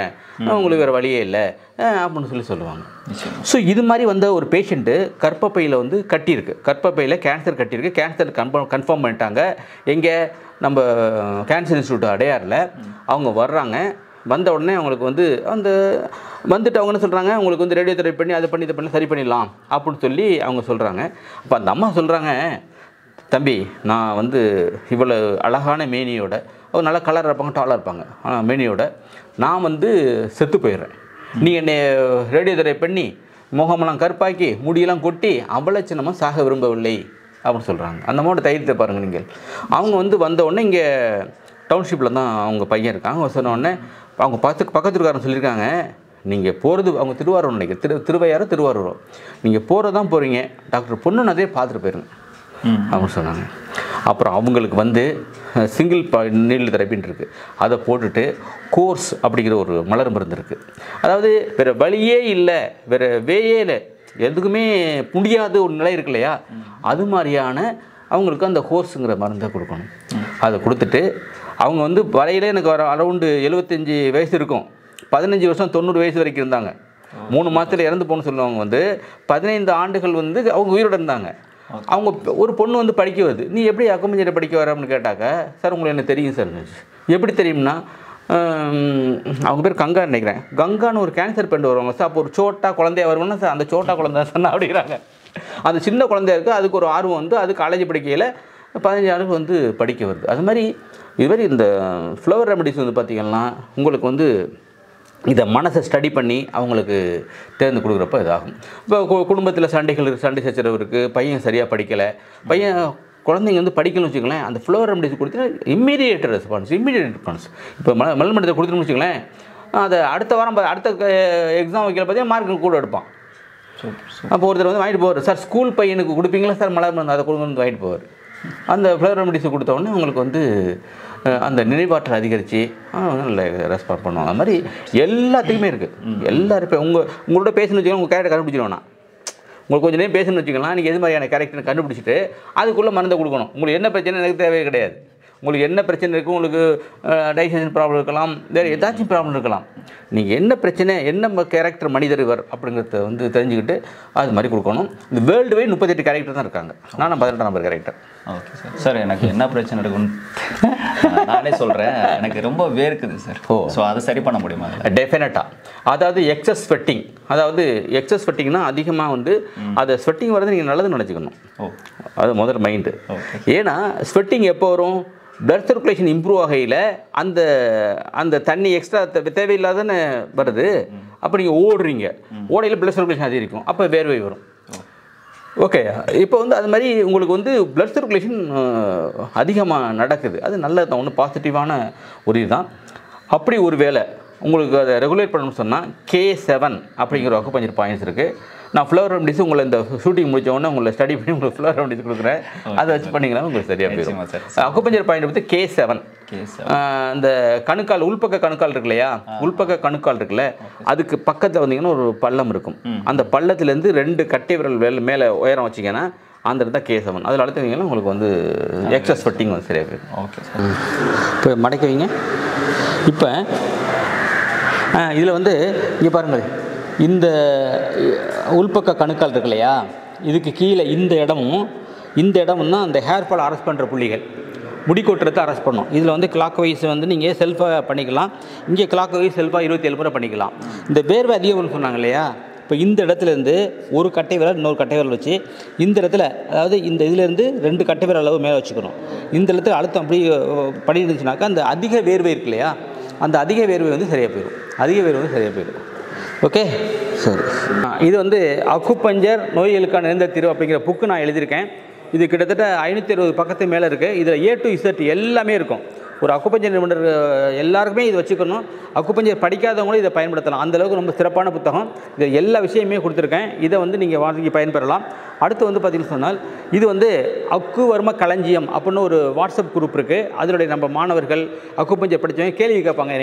உங்களுக்கு வேறு வழியே இல்லை அப்படின்னு சொல்லுவாங்க. ஸோ இது மாதிரி வந்த ஒரு பேஷண்ட்டு கர்ப்பப்பையில் வந்து கட்டியிருக்கு, கர்ப்பப்பையில் கேன்சர் கட்டியிருக்கு. கேன்சர் கன்ஃபார்ம் பண்ணிட்டாங்க. எங்கே நம்ம கேன்சர் இன்ஸ்டியூட் அடையாரில் அவங்க வர்றாங்க. வந்த உடனே அவங்களுக்கு வந்து அந்த வந்துட்டு அவங்க என்ன சொல்கிறாங்க, உங்களுக்கு வந்து ரேடியோ தெரப்பி பண்ணி அதை பண்ணி இதை பண்ணி சரி பண்ணிடலாம் அப்படின்னு சொல்லி அவங்க சொல்கிறாங்க. அப்போ அந்த அம்மா சொல்கிறாங்க, தம்பி நான் வந்து இவ்வளோ அழகான மேனியோட, ஒரு நல்ல கலராக இருப்பாங்க, டாலாக இருப்பாங்க, ஆனால் மேனியோட நான் வந்து செத்து போயிடுறேன். நீ என்னை ரேடியோ தெரப்பி பண்ணி முகமெல்லாம் கருப்பாக்கி முடியெல்லாம் கொட்டி அபலட்சணமாக சாக விரும்பவில்லை அப்படின்னு சொல்கிறாங்க. அந்த அம்மாவோட தைரியத்தை பாருங்கள் நீங்கள். அவங்க வந்து வந்த உடனே இங்கே டவுன்ஷிப்பில் தான் அவங்க பையன் இருக்காங்க. அவங்க சொன்ன உடனே அவங்க பக்கத்துக்காரன் சொல்லியிருக்காங்க, நீங்கள் போகிறது அவங்க திருவாரூர் நினைக்கிறேன், திருவாரூர் நீங்கள் போகிறது தான் போகிறீங்க, டாக்டர் பொண்ணு அதே பார்த்துட்டு போயிருங்க அப்படின்னு சொன்னாங்க. அப்புறம் அவங்களுக்கு வந்து சிங்கிள் நீடில் தெரப்பின்னு இருக்குது, அதை போட்டுட்டு கோர்ஸ் அப்படிங்கிற ஒரு மலர் மருந்து இருக்குது. அதாவது வேறு வழியே இல்லை, வேறு வேயே இல்லை, எதுக்குமே முடியாத ஒரு நிலை இருக்கு இல்லையா, அது மாதிரியான அவங்களுக்கு அந்த கோர்ஸுங்கிற மருந்தை கொடுக்கணும். அதை கொடுத்துட்டு அவங்க வந்து வரையிலே எனக்கு அரௌண்டு 75 வயசு இருக்கும். 15 வருஷம் 90 வயசு வரைக்கும் இருந்தாங்க. 3 மாதத்தில் இறந்து போகணும்னு சொல்லுவாங்க. வந்து 15 ஆண்டுகள் வந்து அவங்க உயிரோடு இருந்தாங்க. அவங்க ஒரு பொண்ணு வந்து படிக்க வருது, நீ எப்படி அக்குபஞ்சரை படிக்க வர அப்படின்னு கேட்டாக்க, சார் உங்களுக்கு என்ன தெரியும் சார். எப்படி தெரியும்னா, அவங்க பேர் கங்கா நினைக்கிறேன், கங்கான்னு ஒரு கேன்சர் பெண்டு வருவாங்க சார். அப்போ ஒரு சோட்டா குழந்தையா வருவாங்கன்னா சார், அந்த சோட்டா குழந்தை சொன்னால் அப்படிங்கிறாங்க. அந்த சின்ன குழந்தையா இருக்குது, அதுக்கு ஒரு ஆர்வம் வந்து அது காலேஜ் படிக்கையில் 15 ஆண்டுகள் வந்து படிக்க வருது. அது மாதிரி இதுமாதிரி இந்த ஃப்ளவர் ரெமடிஸ் வந்து பார்த்திங்கன்னா உங்களுக்கு வந்து இதை மனசை ஸ்டடி பண்ணி அவங்களுக்கு தேர்ந்து கொடுக்குறப்ப இதாகும். இப்போ குடும்பத்தில் சண்டை சச்சரவு இருக்குது, பையன் சரியாக படிக்கலை, குழந்தைங்க வந்து படிக்கணும்னு வச்சுக்கலேன், அந்த ஃப்ளவர் ரெமடிஸ் கொடுத்தா இம்மீடியேட் ரெஸ்பான்ஸ். இப்போ மலர் மருந்தை கொடுத்துன்னு வச்சுக்கலேன், அதை அடுத்த வாரம் அடுத்த எக்ஸாம் வைக்கிற பார்த்தீங்கன்னா மார்க்கு கூட எடுப்பான். அப்போ ஒருத்தர் வந்து வாங்கிட்டு போவார், சார் ஸ்கூல் பையனுக்கு கொடுப்பீங்களா சார் மலர் மருந்து, அதை கொடுங்க வந்து வாங்கிட்டு போவார். அந்த ஃப்ளவர் ரெமடிஸை கொடுத்த உடனே அவங்களுக்கு வந்து அந்த நினைவாற்றல் அதிகரித்து நல்ல ரெஸ்பாண்ட் பண்ணுவாங்க. அது மாதிரி எல்லாத்துக்குமே இருக்குது. எல்லோரும் இப்போ உங்களோட பேசணும்னு வச்சுக்கோங்க, உங்கள் கேரக்டர் கண்டுபிடிச்சிடுவேன். நான் உங்களுக்கு கொஞ்சம் நேரம் பேசணும்னு வச்சுக்கலாம், நீங்கள் எது மாதிரியான கேரக்டர் கண்டுபிடிச்சிட்டு அதுக்குள்ளே மருந்தை கொடுக்கணும். உங்களுக்கு என்ன பிரச்சனை எனக்கு தேவையே கிடையாது. உங்களுக்கு என்ன பிரச்சனை இருக்குது, உங்களுக்கு டைஜஷன் ப்ராப்ளம் இருக்கலாம், வேறு ஏதாச்சும் ப்ராப்ளம் இருக்கலாம். நீங்கள் என்ன பிரச்சனை, என்ன கேரக்டர் மனிதர் இவர் அப்படிங்கிறத வந்து தெரிஞ்சுக்கிட்டு அது மாதிரி கொடுக்கணும். இந்த வேர்ல்டு வைட் 38 கேரக்டர் தான் இருக்காங்க. நான் 18 number character. Okay sir. Sir எனக்கு என்ன பிரச்சனை இருக்குன்னு நானே சொல்கிறேன். எனக்கு ரொம்ப வேர்க்குது சார். ஸோ அதை சரி பண்ண முடியுமா? டெஃபினட்டாக. அதாவது எக்ஸஸ் ஸ்வெட்டிங், அதாவது எக்ஸஸ் ஸ்வெட்டிங்னா அதிகமாக வந்து அதை ஸ்வெட்டிங் வரது நீங்கள் நல்லது நினச்சிக்கணும். அது முதல் மைண்டு. ஏன்னா ஸ்வெட்டிங் எப்போ வரும், பிளட் சர்க்குலேஷன் இம்ப்ரூவ் ஆகையில் அந்த அந்த தண்ணி எக்ஸ்ட்ரா தேவையில்லாதன்னு வருது. அப்போ நீங்கள் ஓடுறீங்க, ஓடையில் பிளட் சர்க்குலேஷன் அதிகரிக்கும், அப்போ வேர்வை வரும். ஓகே, இப்போ வந்து அது மாதிரி உங்களுக்கு வந்து பிளட் சர்க்குலேஷன் அதிகமாக நடக்குது, அது நல்லது தான், ஒன்று பாசிட்டிவான ஒரு இதுதான். அப்படி ஒரு வேளை உங்களுக்கு அதை ரெகுலேட் பண்ணணும்னு சொன்னால் K7 அப்படிங்கிற அக்குபஞ்சர் பாயிண்ட்ஸ் இருக்குது. நான் ஃப்ளவர் ரெமடிஸ் உங்களை இந்த ஷூட்டிங் முடிச்ச உடனே உங்களை ஸ்டடி பண்ணி உங்களுக்கு ஃப்ளவர் ரெமடிஸ் கொடுக்குறேன். அதை வச்சு பண்ணிங்கன்னா உங்களுக்கு சரியாக போயிடும். அக்குபஞ்சர் பாயிண்ட் வந்து K7. இந்த கணுக்கால், உள்பக்க கணுக்கால் இருக்கு இல்லையா, உள்பக்க கணுக்கால் இருக்குல்ல, அதுக்கு பக்கத்தில் வந்தீங்கன்னா ஒரு பள்ளம் இருக்கும். அந்த பள்ளத்துலேருந்து 2 கட்டை விரல் மேலே உயரம் வச்சிங்கன்னா அந்த இடத்துல K7. அதில் அழுத்திங்கன்னா உங்களுக்கு வந்து எக்ஸஸ் ஸ்வெட்டிங் வந்து சரியாக போயிடும். Okay sir. இப்போ மடக்கி வைங்க. இப்போ இதில் வந்து இங்கே பாருங்கள், இந்த உள்பக்க கணுக்கால் இருக்கு இல்லையா, இதுக்கு கீழே இந்த இடமும் தான் அந்த ஹேர் ஃபால் அரெஸ்ட் பண்ணுற புள்ளிகள், முடி கொட்டுறதை அரெஸ்ட் பண்ணோம். இதில் வந்து கிளாக் வைஸ் வந்து நீங்கள் செல்ஃபாக பண்ணிக்கலாம், இங்கே கிளாக் வைஸ் செல்ஃபாக 27 முறை பண்ணிக்கலாம். இந்த வேர்வை அதிகம்னு சொன்னாங்க இல்லையா, இப்போ இந்த இடத்துலேருந்து ஒரு கட்டை விரல் இன்னொரு கட்டை விரல் வச்சு இந்த இடத்துல, அதாவது இந்த இதிலேருந்து 2 கட்டை விரல் அளவு மேலே வச்சுக்கணும். இந்த இடத்துல அழுத்தம் அப்படி பண்ணிட்டு இருந்துச்சுனாக்கா அந்த அதிக வேர்வை இருக்கு இல்லையா, அந்த அதிக வேர்வை வந்து சரியாக போயிடும். ஓகே, சரி. இது வந்து அக்குபஞ்சர் நோய்களுக்கான நிரந்தர தீர்வு அப்படிங்கிற புக்கு நான் எழுதியிருக்கேன். இது கிட்டத்தட்ட 560 பக்கத்து மேலே இருக்குது. இதில் A to Z எல்லாமே இருக்கும். ஒரு அக்குபஞ்சர் நிபுணர் எல்லாருக்குமே இது வச்சுக்கணும். அக்குபஞ்சர் படிக்காதவங்களும் இதை பயன்படுத்தலாம். அந்தளவுக்கு ரொம்ப சிறப்பான புத்தகம். இதில் எல்லா விஷயமே கொடுத்துருக்கேன். இதை வந்து நீங்கள் வாங்கி பயன்பெறலாம். அடுத்து வந்து பார்த்திங்கன்னு சொன்னால் இது வந்து அக்கு வர்ம களஞ்சியம் அப்படின்னு ஒரு வாட்ஸ்அப் குரூப் இருக்குது. அதனுடைய நம்ம மாணவர்கள் அக்குபஞ்சர் படித்தவங்க கேள்வி கேட்பாங்க.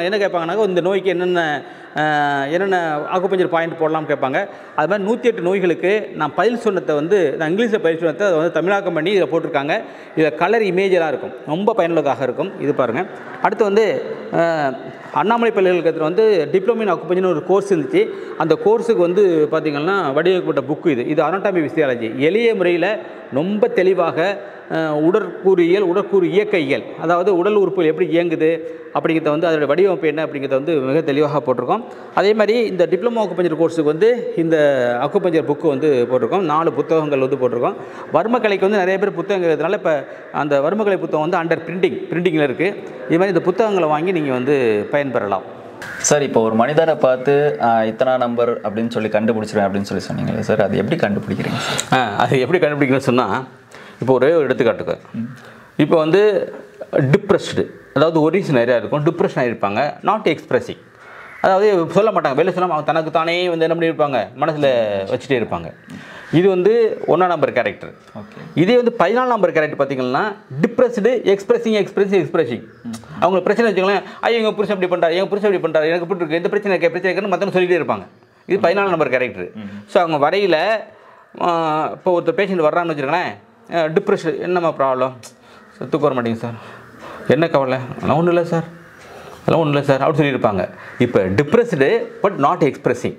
என்ன கேட்பாங்கன்னாக்கா இந்த நோய்க்கு என்னென்ன அக்குபஞ்சர் பாயிண்ட் போடலாம்னு கேட்பாங்க. அது மாதிரி 108 நோய்களுக்கு நான் பதில் சொன்னதை வந்து நான் இங்கிலீஷில் பதில் சொன்னதை அதை வந்து தமிழாக்கம் பண்ணி இதில் போட்டிருக்காங்க. இதில் கலர் இமேஜெலாம் இருக்கும், ரொம்ப பயனுள்ளதாக இருக்கும். இது பாருங்கள். அடுத்து வந்து அண்ணாமலை பல்கலைக்கழகத்தில் வந்து டிப்ளமோ இன் அக்குபஞ்சர்னு ஒரு கோர்ஸ் இருந்துச்சு. அந்த கோர்ஸுக்கு வந்து பார்த்திங்கன்னா வடிவமைக்கப்பட்ட புக்கு இது அனாட்டமி பிசியாலஜி. எளிய முறையில் ரொம்ப தெளிவாக உடற்கூறு இயற்கையியல், அதாவது உடல் உறுப்புகள் எப்படி இயங்குது அப்படிங்கிறத வந்து அதோடய வடிவமைப்பு என்ன அப்படிங்கிறத வந்து மிக தெளிவாக போட்டிருக்கோம். அதே மாதிரி இந்த டிப்ளமோ அக்குபஞ்சர் கோர்ஸுக்கு வந்து இந்த அக்குபஞ்சர் புக்கு வந்து போட்டிருக்கோம். 4 புத்தகங்கள் வந்து போட்டிருக்கோம். வர்மக்கலைக்கு வந்து நிறைய பேர் புத்தகங்கள் இருக்கிறதுனால இப்போ அந்த வர்மக்கலை புத்தகம் வந்து அண்டர் பிரிண்டிங்கில் இருக்குது. இது மாதிரி இந்த புத்தகங்களை வாங்கி நீங்கள் வந்து பயன்பெறலாம். சார், இப்போ ஒரு மனிதரை பார்த்து இத்தனை நம்பர் அப்படின்னு சொல்லி கண்டுபிடிச்சிருவேன் அப்படின்னு சொல்லி சொன்னீங்களே சார், அது எப்படி கண்டுபிடிக்கிறீங்க? அது எப்படி கண்டுபிடிக்கணும்னு சொன்னால், இப்போ ஒரே ஒரு எடுத்துக்காட்டுக்கு, இப்போ வந்து டிப்ரெஸ்டு, அதாவது ஒரிஜின் நிறையா இருக்கும், டிப்ரெஷன் ஆகிருப்பாங்க, நாட் எக்ஸ்பிரஸிங், அதாவது சொல்ல மாட்டாங்க, வெளில சொல்லாமல் அவங்க தனக்கு தானே வந்து என்ன பண்ணியிருப்பாங்க, மனசில் வச்சுட்டே இருப்பாங்க. இது வந்து 1ஆம் நம்பர் கேரக்டர். இதே வந்து 14 நம்பர் கேரக்டர் பார்த்தீங்கன்னா டிப்ரெஸ்டு எக்ஸ்பிரஸிங். அவங்க பிரச்சனை வச்சுக்கலாம், எங்கள் புருஷன் அப்படி பண்ணுறாரு, எனக்கு இப்படி இருக்குது, இந்த பிரச்சனை இருக்குன்னு மற்றவங்க சொல்லிகிட்டே இருப்பாங்க. இது 14 நம்பர் கேரக்டர். ஸோ அவங்க வரையில் இப்போ ஒருத்தர் பேஷண்ட் வர்றான்னு வச்சுருங்களேன், டிப்ரெஷன், என்னம்மா ப்ராப்ளம், தூக்க வர மாட்டேங்க சார், என்ன கவலை, அதெல்லாம் ஒன்றும் இல்லை சார் அப்படி சொல்லியிருப்பாங்க. இப்போ டிப்ரெஸ்டு பட் நாட் எக்ஸ்பிரஸிங்,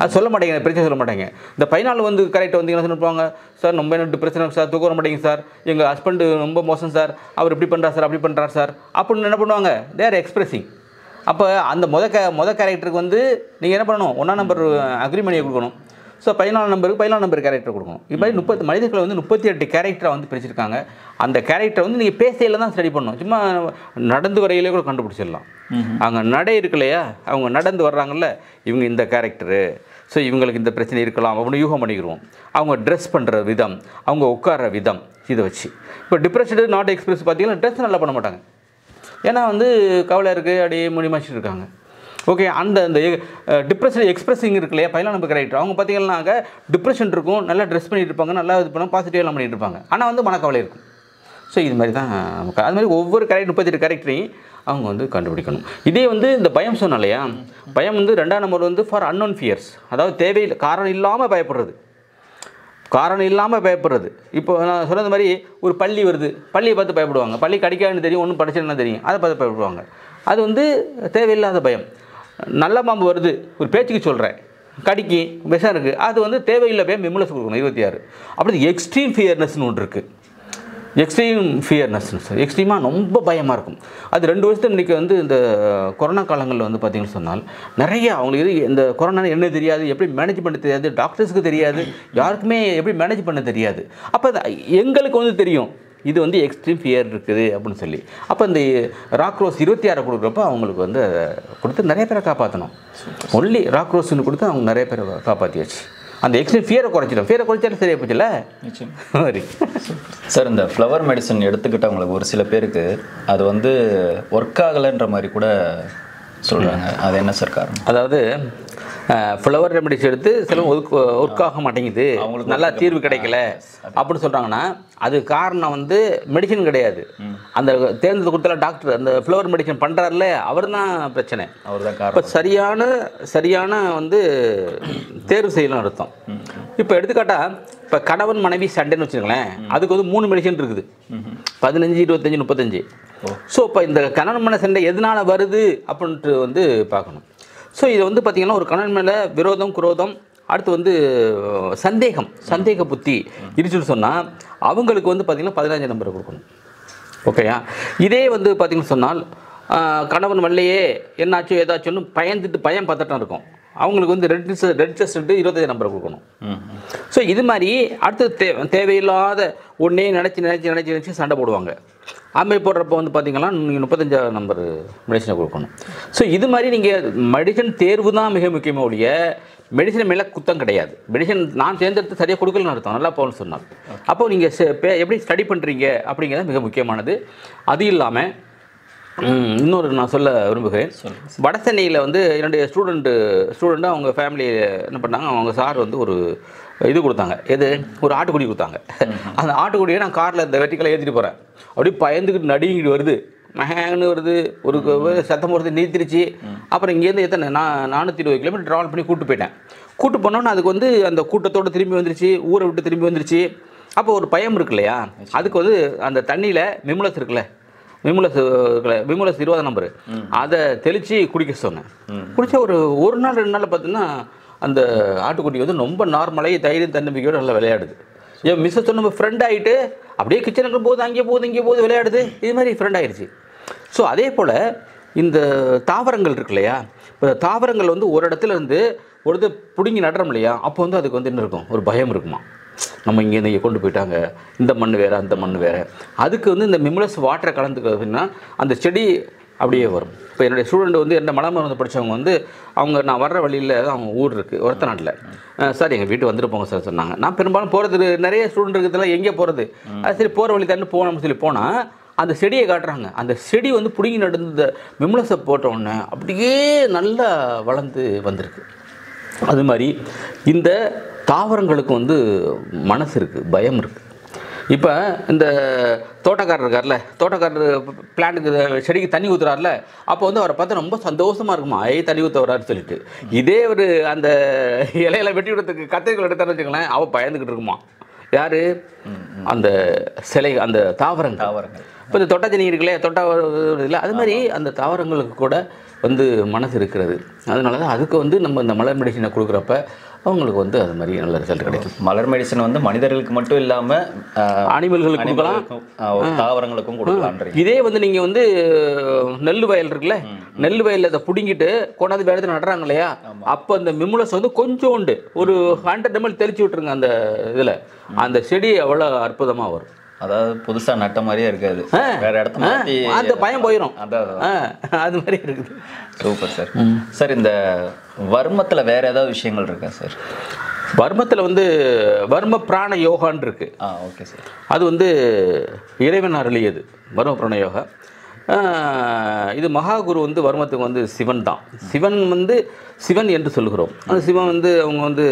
அது சொல்ல மாட்டேங்க, பிரச்சனை சொல்ல மாட்டேங்க. இந்த 14 வந்து கரெக்ட் வந்தீங்கன்னா சொல்லுவாங்க, சார் ரொம்ப என்ன டிப்ரெஷன் சார், தூக்க வர மாட்டேங்க சார், எங்கள் ஹஸ்பண்டு ரொம்ப மோசம் சார், அவர் இப்படி பண்ணுறார் சார், அப்படி பண்ணுறார் சார் அப்படின்னு என்ன பண்ணுவாங்க, தே ஆர் எக்ஸ்பிரஸிங். அப்போ அந்த மொதல் கேரக்டருக்கு வந்து நீங்கள் என்ன பண்ணணும், 1ஆம் நம்பர் அக்ரிமெண்ட்டை கொடுக்கணும். ஸோ 14 நம்பர் கேரக்டர் கொடுக்கணும். இது மாதிரி 30 மனிதர்களை வந்து 38 கேரக்டரை வந்து பிரிச்சிருக்காங்க. அந்த கேரக்டரை வந்து நீங்கள் பேசையில் தான் ஸ்டடி பண்ணணும், சும்மா நடந்து வரையிலே கூட கண்டுபிடிச்சிடலாம். அவங்க நடை இருக்கு இல்லையா, அவங்க நடந்து வர்றாங்கல்ல, இவங்க இந்த கேரக்டரு, ஸோ இவங்களுக்கு இந்த பிரச்சனை இருக்கலாம் அப்படின்னு யூகம் பண்ணிக்கிடுவோம். அவங்க ட்ரெஸ் பண்ணுற விதம், அவங்க உட்கார்ற விதம், இதை வச்சு. இப்போ டிப்ரெஷன் நாட் எக்ஸ்பிரஸ் பார்த்தீங்கன்னா ட்ரெஸ் நல்லா பண்ண மாட்டாங்க, ஏன்னா வந்து கவலை இருக்குது, அப்படியே முடிமாச்சிட்டு இருக்காங்க. ஓகே, அந்த டிப்ரெஷன் எக்ஸ்பிரஸிங் இருக்கு இல்லையா, 14 நம்பர் கேரக்டர், அவங்க பார்த்தீங்கன்னாக்க டிப்ரெஷன் இருக்கும், நல்லா ட்ரெஸ் பண்ணிட்டு இருப்பாங்க, நல்லா இது பண்ண பாசிட்டிவாக பண்ணிட்டு இருப்பாங்க, ஆனால் வந்து மனக்கவலை இருக்கும். ஸோ இது மாதிரி தான் நமக்கு அது மாதிரி ஒவ்வொரு கேரக்டர் 38 கேரக்டரையும் அவங்க வந்து கண்டுபிடிக்கணும். இதே வந்து இந்த பயம் சொன்னோம் இல்லையா, பயம் வந்து 2ஆம் நம்பர் வந்து ஃபார் அன்னோன் ஃபியர்ஸ், அதாவது தேவையில்லை காரணம் இல்லாமல் பயப்படுறது. காரணம் இல்லாமல் பயப்படுறது. இப்போ நான் சொன்னது மாதிரி ஒரு பள்ளி வருது, பள்ளியை பார்த்து பயப்படுவாங்க. பள்ளி கடிக்காதுன்னு தெரியும், ஒன்றும் படிச்சேன்னா தெரியும், அதை பார்த்து பயப்படுவாங்க. அது வந்து தேவையில்லாத பயம். நல்ல பாம்பு வருது, ஒரு பேச்சுக்கு சொல்கிறேன், கடிக்கு விஷம் இருக்குது, அது வந்து தேவையில்லை பயம். மிம்லஸ் கொடுக்கணும் 26. அப்படி எக்ஸ்ட்ரீம் ஃபியர்னஸ்னு ஒன்று இருக்குது. எக்ஸ்ட்ரீம் ஃபியர்னஸ்னு சார், எக்ஸ்ட்ரீமாக ரொம்ப பயமாக இருக்கும். அது 2 வருஷத்துக்கு இன்றைக்கி வந்து இந்த கொரோனா காலங்களில் வந்து பார்த்திங்கன்னு சொன்னால் நிறைய அவங்களுக்கு இந்த கொரோனா என்ன தெரியாது, எப்படி மேனேஜ் பண்ண தெரியாது, டாக்டர்ஸுக்கு தெரியாது, யாருக்குமே எப்படி மேனேஜ் பண்ண தெரியாது. அப்போ எங்களுக்கு வந்து தெரியும் இது வந்து எக்ஸ்ட்ரீம் ஃபியர் இருக்குது அப்படின்னு சொல்லி. அப்போ இந்த ராக்ரோஸ் 26 கொடுக்குறப்ப அவங்களுக்கு வந்து கொடுத்து நிறைய பேரை காப்பாற்றணும். ஒன்லி ராக்ரோஸ்ன்னு கொடுத்து அவங்க நிறைய பேரை காப்பாற்றியாச்சு. அந்த எக்ஸ்ட்ரீம் ஃபியரை குறைச்சிடும். ஃபியரை குறைச்சாலும் சரியா போச்சுல்ல. சரி சார், இந்த ஃப்ளவர் மெடிசன் எடுத்துக்கிட்டவங்களுக்கு ஒரு சில பேருக்கு அது வந்து ஒர்க் ஆகலைன்ற மாதிரி கூட சொல்கிறாங்க. அது என்ன சார் காரணம்? அதாவது ஃப்ளவர் ரெமெடிஸ் எடுத்து சில ஒர்க் ஆக மாட்டேங்குது, அவங்களுக்கு நல்லா தீர்வு கிடைக்கல அப்படின்னு சொல்கிறாங்கன்னா அது காரணம் வந்து மெடிசன் கிடையாது. அந்த தேர்ந்தெடுத்து கொடுத்தால டாக்டர் அந்த ஃப்ளவர் மெடிசன் பண்ணுறாருல அவர் தான் பிரச்சனை. அவர் தான் காரணம். இப்போ சரியான வந்து தேர்வு செய்யலாம் அர்த்தம். இப்போ எடுத்துக்காட்டால் இப்போ கணவன் மனைவி சண்டைன்னு வச்சுக்கோங்களேன், அதுக்கு வந்து 3 மெடிசன் இருக்குது, 15, 25, 35. ஸோ இப்போ இந்த கணவன் மனை சண்டை எதனால் வருது அப்படின்ட்டு வந்து பார்க்கணும். ஸோ இது வந்து பார்த்திங்கன்னா ஒரு கணவன் மேலே விரோதம், குரோதம், அடுத்து வந்து சந்தேக புத்தி இருச்சுன்னு சொன்னால் அவங்களுக்கு வந்து பார்த்திங்கன்னா 15 நம்பரை கொடுக்கணும். ஓகேயா? இதே வந்து பார்த்திங்கன்னு சொன்னால் கணவன் வரலையே என்னாச்சோ ஏதாச்சும்னு பயம் பதட்டம் இருக்கும், அவங்களுக்கு வந்து ரெட் செஸ்ட் 25 நம்பரை கொடுக்கணும். ஸோ இது மாதிரி அடுத்து தேவையில்லாத ஒன்றே நினச்சி சண்டை போடுவாங்க. அதுமாதிரி போடுறப்போ வந்து பார்த்திங்கன்னா நீங்கள் 35 நம்பர் மெடிசனை கொடுக்கணும். ஸோ இது மாதிரி நீங்கள் மெடிசன் தேர்வு தான் மிக முக்கியமாக ஒழிய மெடிசன் மேலே குத்தம் கிடையாது. மெடிசன் நான் தேர்ந்தெடுத்து சரியாக கொடுக்கலன்னு அர்த்தம், நல்லா போகணும்னு சொன்னால். அப்போ நீங்கள் எப்படி ஸ்டடி பண்ணுறீங்க அப்படிங்கிறது மிக முக்கியமானது. அது இல்லாமல் இன்னொரு நான் சொல்ல விரும்புகிறேன். வட சென்னையில் வந்து என்னுடைய ஸ்டூடெண்ட்டு அவங்க ஃபேமிலி என்ன பண்ணாங்க, அவங்க சார் வந்து ஒரு இது கொடுத்தாங்க, ஒரு ஆட்டுக்குடி கொடுத்தாங்க. அந்த ஆட்டுக்குடியை நான் காரில் இந்த வெட்டிக்கலை ஏற்றிட்டு போகிறேன், அப்படியே பயந்துக்கிட்டு நடுங்கிட்டு வருது, மகன்னு வருது, ஒரு சத்தம் வருது, நீத்திருச்சு. அப்புறம் இங்கேருந்து எத்தனை 420 கிலோமீட்டர் ட்ராவல் பண்ணி கூட்டு போனோன்னு அதுக்கு வந்து அந்த கூட்டத்தோடு திரும்பி வந்துருச்சு, ஊரை விட்டு திரும்பி வந்துருச்சு. அப்போ ஒரு பயம் இருக்கு இல்லையா, அதுக்கு வந்து அந்த தண்ணியில் மிமுலஸ் இருக்குல்ல, மிமுலஸ் 20 நம்பர் அதை தெளித்து குடிக்க சொன்னேன். குடித்தா ஒரு நாள் 2 நாளில் பார்த்தீங்கன்னா அந்த ஆட்டுக்குட்டி வந்து ரொம்ப நார்மலாகி தைரியம் தன்னம்பிக்கையோடு நல்லா விளையாடுது. என் மிஸ்ஸை சொன்ன நம்ம ஃப்ரெண்ட் ஆகிட்டு அப்படியே கிச்சனுக்கு போகுது, அங்கே போகுது விளையாடுது, இது மாதிரி ஃப்ரெண்ட் ஆகிடுச்சு. ஸோ அதே போல் இந்த தாவரங்கள் இருக்கு இல்லையா, இப்போ தாவரங்கள் வந்து ஒரு இடத்துல இருந்து ஒரு பிடுங்கி நடுறோம் இல்லையா, அப்போ வந்து அதுக்கு வந்து என்ன இருக்கும், ஒரு பயம் இருக்குமா, நம்ம இங்கே கொண்டு போயிட்டாங்க, இந்த மண் வேறு அந்த மண் வேறு. அதுக்கு வந்து இந்த மிமுலஸ் வாட்டரை கலந்துக்கிறதுனா அந்த செடி அப்படியே வரும். இப்போ என்னுடைய ஸ்டூடெண்ட் வந்து என்ன மலை மருந்து படித்தவங்க வந்து நான் வர்ற வழியில் அவங்க ஊர் இருக்குது ஒருத்த நாட்டில், சார் எங்கள் வீட்டு வந்துட்டு போங்க சார் சொன்னாங்க. நான் பெரும்பாலும் போகிறது நிறைய ஸ்டூடெண்ட் இருக்கிறதுலாம் எங்கே போகிறது, அது சரி போகிற வழி தானே போகணும்னு சொல்லி போனால் அந்த செடியை காட்டுறாங்க. அந்த செடி வந்து பிடுங்கி நடந்த மிமுலஸை போட்ட உடனே அப்படியே நல்லா வளர்ந்து வந்திருக்கு. அது மாதிரி இந்த தாவரங்களுக்கு வந்து மனசு இருக்குது, பயம் இருக்குது. இப்போ இந்த தோட்டக்காரர் இருக்கார்ல, தோட்டக்காரர் பிளான்ட்டுக்கு செடிக்கு தண்ணி ஊற்றுறாருல, அப்போ வந்து அவரை பார்த்தா ரொம்ப சந்தோஷமாக இருக்குமா, தண்ணி ஊற்ற வரான்னு சொல்லிட்டு. இதே ஒரு அந்த இலையில வெட்டி விடுறதுக்கு கத்திரிக்கோள் எடுத்தான்னு வச்சுக்கோங்களேன், அவள் பயந்துக்கிட்டு இருக்குமா. யார்? அந்த சிலை, அந்த தாவரங்கள். இப்போ இந்த தொட்டாச்செடி இருக்குல்ல, இல்லை, அது மாதிரி அந்த தாவரங்களுக்கு கூட வந்து மனசு இருக்கிறது. அதனால தான் அதுக்கு வந்து நம்ம இந்த மலர் மெடிசனை கொடுக்குறப்ப அவங்களுக்கு வந்து அது மாதிரி நல்ல ரிசல்ட் கிடைக்கும். மலர் மெடிசன் வந்து மனிதர்களுக்கு மட்டும் இல்லாமல் அனிமல்களுக்கு கொடுக்கலாம், தாவரங்களுக்கும் கொடுக்கலாம். இதே வந்து நீங்கள் வந்து நெல் வயல் இருக்குல்ல, நெல் வயலில் அதை பிடுங்கிட்டு கொண்டாந்து வேறு இடத்துல நடுறாங்க இல்லையா, அப்போ அந்த மிமுலஸ் வந்து கொஞ்சோண்டு ஒரு 100 ml தெளிச்சு விட்டுருங்க அந்த இதில், அந்த செடி அவ்வளோ அற்புதமாக வரும். அதாவது புதுசாக நட்ட மாதிரியே இருக்காது, வேற இடத்துல அந்த பயம் போயிடும், அது மாதிரி இருக்குது. Super sir. சார், இந்த வர்மத்தில் வேற ஏதாவது விஷயங்கள் இருக்கா சார்? வர்மத்தில் வந்து வர்ம பிராண யோகான்னு இருக்கு. Okay sir. அது வந்து இறைவன் அருளியது வர்ம பிராண யோகா. இது மகாகுரு வந்து வர்மத்துக்கு வந்து சிவன் தான். சிவன் என்று சொல்கிறோம். அந்த சிவன் வந்து அவங்க வந்து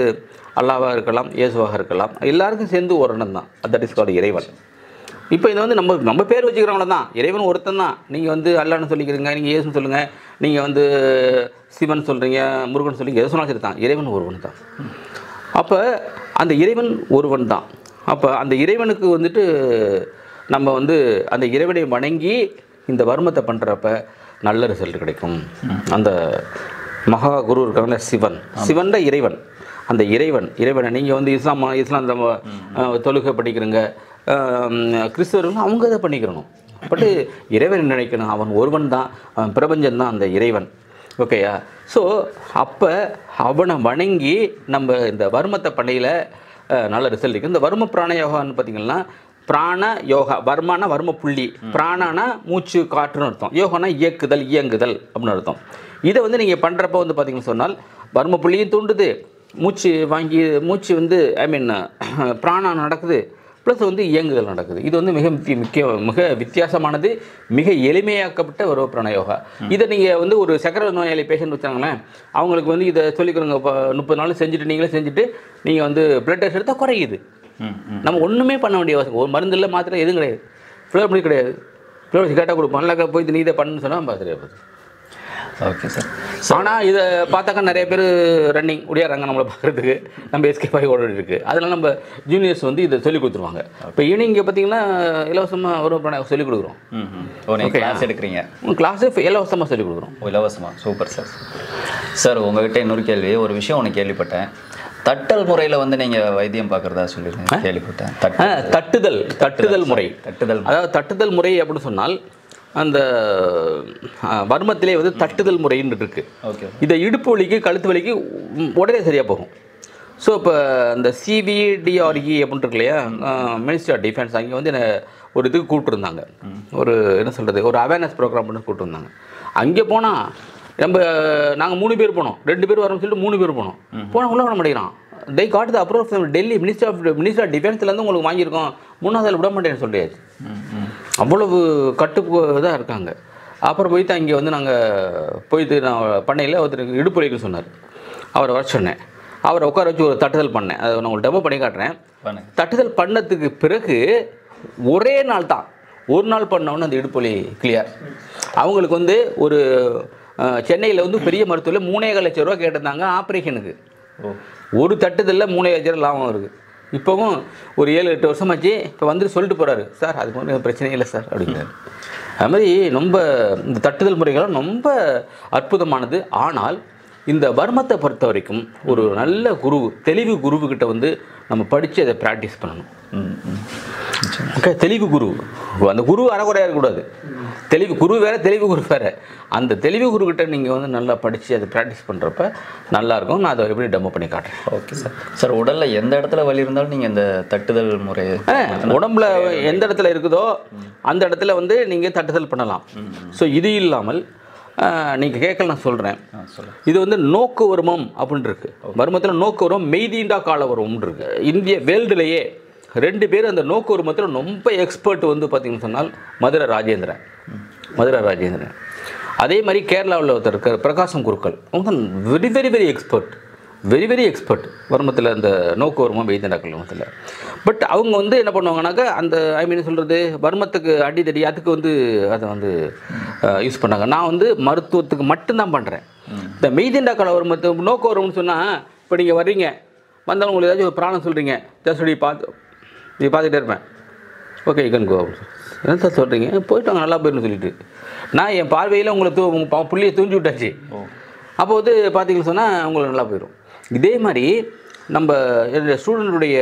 அல்லாவாக இருக்கலாம், இயேசுவாக இருக்கலாம், எல்லாருக்கும் சேர்ந்து ஒரு எண்ணம் தான். தட் இஸ் கால்ட் இறைவன். இப்போ இதை வந்து நம்ம பேர் வச்சுக்கிறவங்கள தான், இறைவன் ஒருத்தன் தான். நீங்கள் வந்து அல்லான்னு சொல்லிக்கிறீங்க, நீங்கள் இயேசுன்னு சொல்லுங்கள், நீங்கள் வந்து சிவன் சொல்கிறீங்க, முருகன் சொல்கிறீங்க, எதை சொன்னாலும் சரி தான், இறைவன் ஒருவன் தான். அப்போ அந்த இறைவன் ஒருவன் தான். அப்போ அந்த இறைவனுக்கு வந்துட்டு நம்ம வந்து அந்த இறைவனை வணங்கி இந்த வர்மத்தை பண்ணுறப்ப நல்ல ரிசல்ட் கிடைக்கும். அந்த மகா குரு இருக்காங்கள சிவன் தான் இறைவன். அந்த இறைவனை நீங்கள் வந்து இஸ்லாம் தொழுகை படிக்கிறங்க, கிறிஸ்தவர்களும் அவங்க இதை பண்ணிக்கிறணும். பட்டு இறைவன் நினைக்கணும், அவன் ஒருவன் தான், அவன் பிரபஞ்சம்தான் அந்த இறைவன். ஓகேயா? ஸோ அப்போ அவனை வணங்கி நம்ம இந்த வர்மத்தை பண்ணையில் நல்ல ரிசல்ட் இருக்குது. இந்த வர்ம பிராண யோகான்னு பார்த்தீங்கன்னா, பிராண யோகா, வர்மானா வர்ம புள்ளி, பிராணானா மூச்சு காற்றுன்னு அர்த்தம், யோகானா இயங்குதல் அப்படின்னு அர்த்தம். இதை வந்து நீங்கள் பண்ணுறப்ப வந்து பார்த்தீங்கன்னு சொன்னால் வர்ம புள்ளியும் தூண்டுது, மூச்சு வந்து பிராணா நடக்குது, ப்ளஸ் வந்து இயங்குதல் நடக்குது. இது வந்து மிக வித்தியாசமானது, மிக எளிமையாக்கப்பட்ட ஒரு பிராணயோகா. இதை நீங்கள் வந்து ஒரு சக்கரை நோயாளி பேஷண்ட் வச்சாங்களேன், அவங்களுக்கு வந்து இதை சொல்லிக்கிறோங்க, 30 நாள் செஞ்சுட்டு நீங்களே செஞ்சுட்டு நீங்கள் வந்து பிளட் டெஸ்ட் எடுத்தால் குறையுது. நம்ம ஒன்றுமே பண்ண வேண்டிய அவசியம், ஒரு மருந்து இல்லை, மாத்திரை எதுவும் கிடையாது, ஃப்ளோர் பண்ணி கிடையாது, ஃப்ளோர் கேட்டால் கொடுப்போம், நல்லா போய் நீ இதை பண்ணுன்னு சொன்னால் சரியாக. Okay sir. ஆனால் இதை பார்த்தாக்கா நிறைய பேர் ரன்னிங் ஓடியாடுறாங்க நம்மளை பார்க்குறதுக்கு, நம்ம எஸ்கேப் ஆகி ஓடிட்டு இருக்குது. அதனால் நம்ம ஜூனியர்ஸ் வந்து இதை சொல்லிக் கொடுத்துருவாங்க. இப்போ ஈவினிங் பார்த்தீங்கன்னா இலவசமாக ஒரு சொல்லிக் கொடுக்குறோம். ஓகே, கிளாஸ் எடுக்கிறீங்க? கிளாஸு இலவசமாக சொல்லிக் கொடுக்குறோம். இலவசமாக, சூப்பர் சார். சார் உங்ககிட்ட இன்னொரு கேள்வி, ஒரு விஷயம் ஒன்று கேள்விப்பட்டேன், தட்டல் முறையில் வந்து நீங்கள் வைத்தியம் பார்க்குறதா சொல்லியிருக்கேன், கேள்விப்பட்டேன். தட்டுதல் முறை, அதாவது தட்டுதல் முறை அப்படின்னு சொன்னால் அந்த வர்மத்திலே வந்து தட்டுதல் முறைன்னு இருக்குது. ஓகே. இதை இடுப்பு வலிக்கு கழுத்து வலிக்கு உடனே சரியாக போகும். ஸோ இப்போ இந்த CVDRE அப்படின்னு இருக்கு இல்லையா, மினிஸ்ட்ரி ஆஃப் டிஃபென்ஸ், அங்கே வந்து என்னை ஒரு இதுக்கு கூப்பிட்டுருந்தாங்க, ஒரு என்ன சொல்கிறது, ஒரு அவேர்னஸ் ப்ரோக்ராம் பண்ணி கூப்பிட்டுருந்தாங்க. அங்கே போனால் நாங்கள் 3 பேர் போனோம், 2 பேர் வரோம்னு சொல்லிட்டு 3 பேர் போனோம். போனால் உள்ள விட மாட்டேங்கிறான். they got the approval from Delhi ministry of டிஃபென்ஸ்லேருந்து உங்களுக்கு வாங்கியிருக்கோம், 3வது விட மாட்டேன்னு சொல்லியாச்சு. அவ்வளவு இதாக இருக்காங்க. அப்புறம் போய்ட்டு அங்கே வந்து நாங்கள் நான் பண்ணையில் ஒருத்தருக்கு இடுப்பு வலிக்குன்னு சொன்னார், அவரை வர சொன்னேன், அவரை உட்கார வச்சு ஒரு தட்டுதல் பண்ணேன். அதை நான் உங்களுக்கு டெமோ பண்ணி காட்டுறேன். தட்டுதல் பண்ணதுக்கு பிறகு ஒரே நாள் தான், ஒரு நாள் பண்ணோன்னு அந்த இடுப்பு வலி கிளியர். அவங்களுக்கு வந்து ஒரு சென்னையில் வந்து பெரிய மருத்துவத்தில் 3,5 லட்சம் ரூபா கேட்டிருந்தாங்க ஆப்ரேஷனுக்கு. ஒரு தட்டுதலில் 3,5 லட்சம் ரூபா லாபம் இருக்குது. இப்போவும் ஒரு 7-8 வருஷமாச்சு. இப்போ வந்துட்டு சொல்லிட்டு போகிறாரு, சார் அதுக்கு ஒன்றும் பிரச்சனையே இல்லை சார் அப்படிங்கிறாரு. அது மாதிரி ரொம்ப இந்த தட்டுதல் முறைகளும் ரொம்ப அற்புதமானது. ஆனால் இந்த வர்மத்தை பொறுத்த வரைக்கும் ஒரு நல்ல தெளிவு குருவுக்கிட்ட வந்து நம்ம படித்து அதை ப்ராக்டிஸ் பண்ணணும். ஓகே, தெளிவு குரு, அந்த குரு அறகுறையாக இருக்கக்கூடாது. தெளிவு குரு வேறு, தெளிவு குரு வேறு. அந்த தெளிவு குருக்கிட்ட நீங்கள் வந்து நல்லா படித்து அதை ப்ராக்டிஸ் பண்ணுறப்ப நல்லாயிருக்கும். நான் அதை எப்படி டெமோ பண்ணி காட்டுறேன். Okay sir. சார் உடலில் எந்த இடத்துல வலி இருந்தாலும் நீங்கள் இந்த தட்டுதல் முறை, உடம்புல எந்த இடத்துல இருக்குதோ அந்த இடத்துல வந்து நீங்கள் தட்டுதல் பண்ணலாம். ஸோ இது இல்லாமல் நீங்கள் கேட்கல, நான் சொல்கிறேன். இது வந்து நோக்கு வருமம் அப்படின்னு இருக்குது. வருமத்தில் நோக்கு வரும், மெய்தீண்டா கால வரும்னு இருக்குது. இந்திய வேர்ல்டுலேயே 2 பேர் அந்த நோக்கு வருமத்தில் ரொம்ப எக்ஸ்பர்ட் வந்து பார்த்தீங்கன்னு சொன்னால் மதுரை ராஜேந்திரன். அதே மாதிரி கேரளாவில் ஒருத்தர் இருக்கார் பிரகாசம் குருக்கள், அவங்க very very very expert, very very expert வர்மத்தில், அந்த நோக்கு வருமம் மெய்தீண்டாக்கள் வர்மத்தில். பட் அவங்க வந்து என்ன பண்ணுவாங்கனாக்கா அந்த சொல்கிறது வர்மத்துக்கு அடித்தடி அதுக்கு வந்து அதை வந்து யூஸ் பண்ணாங்க. நான் வந்து மருத்துவத்துக்கு மட்டும்தான் பண்ணுறேன். இந்த மெய்தீண்டாக்கள் வர்மத்து நோக்கு வரும்னு சொன்னால், இப்போ நீங்கள் வர்றீங்க, வந்தாலும் உங்களுக்கு ஏதாச்சும் ஒரு பிராணம் சொல்கிறீங்க, ஜஸ்ட் பார்த்துட்டே இருப்பேன். Okay, you can go. என்ன சார் சொல்கிறீங்க, போயிட்டு வாங்க, நல்லா போயிருந்து சொல்லிட்டு நான் என் பார்வையில் உங்களை புள்ளியை தூஞ்சி விட்டாச்சு. அப்போ வந்து பார்த்தீங்கன்னு சொன்னால் உங்களுக்கு நல்லா போயிடும். இதே மாதிரி நம்ம என்னுடைய ஸ்டூடெண்ட்டுடைய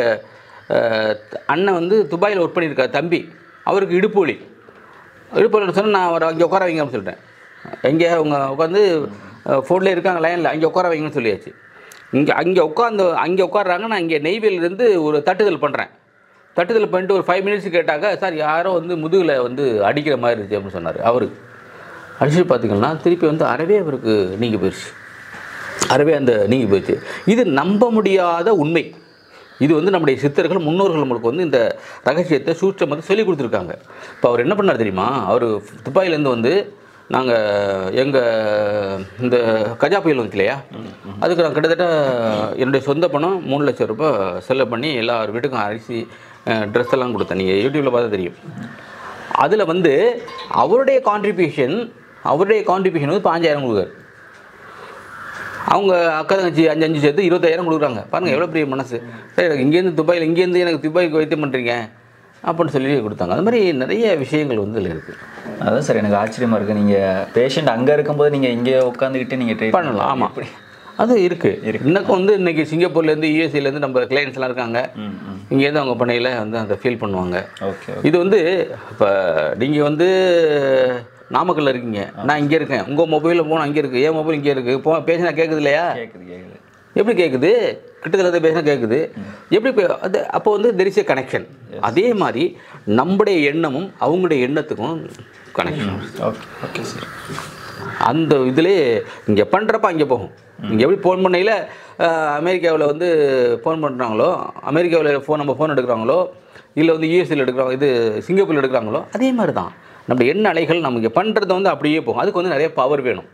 அண்ணன் வந்து துபாயில் ஒர்க் பண்ணியிருக்கார் தம்பி, அவருக்கு இடுப்பு வலி சொன்னால் நான் அவரை அங்கே உட்கார வைங்கன்னு சொல்லிட்டேன். எங்கே அவங்க உட்காந்து ஃபோன்லேயே இருக்காங்க லைனில், அங்கே உட்கார வைங்கன்னு சொல்லியாச்சு. அங்கே உட்காடுறாங்க. நான் இங்கே நெய்வேலியிலேருந்து ஒரு தட்டுதல் பண்ணுறேன். தட்டுதல் பண்ணிட்டு ஒரு 5 மினிட்ஸ் கேட்டாக்க, சார் யாரோ வந்து முதுகில் வந்து அடிக்கிற மாதிரி இருந்துச்சு அப்படின்னு சொன்னார். அவருக்கு அடிச்சுட்டு பார்த்திங்கன்னா திருப்பி வந்து அறவே அவருக்கு நீங்கி போயிடுச்சு. நீங்கி போயிடுச்சு. இது நம்ப முடியாத உண்மை. இது வந்து நம்முடைய சித்தர்கள் முன்னோர்கள் நம்மளுக்கு வந்து இந்த ரகசியத்தை சூட்சமத்தை சொல்லி கொடுத்துருக்காங்க. இப்போ அவர் என்ன பண்ணார் தெரியுமா, அவர் துபாயிலேருந்து வந்து நாங்கள் எங்கள் இந்த கஜா புயல் வந்து இல்லையா, அதுக்கு நான் கிட்டத்தட்ட என்னுடைய சொந்த பணம் 3 லட்சம் ரூபாய் செலவு பண்ணி எல்லார் வீட்டுக்கும் அரிசி ட்ரெஸ் எல்லாம் கொடுத்தேன். நீங்கள் யூடியூப்பில் பார்த்தா தெரியும். அதில் வந்து அவருடைய கான்ட்ரிபியூஷன் வந்து 5,000 கொடுக்காரு. அவங்க அக்கா தங்கச்சி 5 சேர்த்து 25,000 கொடுக்குறாங்க. பாருங்கள் எவ்வளோ பெரிய மனசு. எனக்கு இங்கேருந்து துபாயில், இங்கேருந்து எனக்கு துபாய்க்கு வைத்தியம் பண்ணுறீங்க அப்படின்னு சொல்லி கொடுத்தாங்க. அது மாதிரி நிறைய விஷயங்கள் வந்து இதில் இருக்குது. அதான் சார் எனக்கு ஆச்சரியமாக இருக்குது. நீங்கள் பேஷண்ட் அங்கே இருக்கும்போது நீங்கள் இங்கே உட்காந்துக்கிட்டு நீங்கள் ட்ரீட் பண்ணலாம். ஆமாம், அப்படி அது இருக்குது. இன்னக்கும் வந்து இன்றைக்கி சிங்கப்பூர்லேருந்து யூஎஸ்ஏலேருந்து நம்ம கிளைண்ட்ஸ்லாம் இருக்காங்க. இங்கேருந்து அவங்க பண்ணையில் வந்து அதை ஃபீல் பண்ணுவாங்க. ஓகே. இது வந்து இப்போ நீங்கள் வந்து நாமக்கல்ல இருக்கீங்க, நான் இங்கே இருக்கேன், உங்கள் மொபைலில் போனால் அங்கே இருக்குது, என் மொபைல் இங்கே இருக்குது, பேசினா கேட்குது இல்லையா? கேட்குது. எப்படி கேட்குது? கிட்டத்தட்ட பேசினா கேட்குது. எப்படி அது அப்போ வந்து தெர் இஸ் ஏ கனெக்ஷன். அதே மாதிரி நம்முடைய எண்ணமும் அவங்களுடைய எண்ணத்துக்கும் கனெக்ஷன். Okay sir. அந்த இதிலே இங்கே பண்ணுறப்ப அங்கே போகும். இங்கே எப்படி ஃபோன் பண்ணையில் அமெரிக்காவில் வந்து ஃபோன் பண்ணுறாங்களோ, அமெரிக்காவில் நம்ம ஃபோன் எடுக்கிறாங்களோ, இல்லை வந்து யூஎஸ்ஏல எடுக்கிறாங்க, இது சிங்கப்பூரில் எடுக்கிறாங்களோ, அதே மாதிரி தான் நம்ம எண்ண அலைகள் நம்ம இங்கே பண்ணுறது வந்து அப்படியே போகும். அதுக்கு வந்து நிறைய பவர் வேணும்.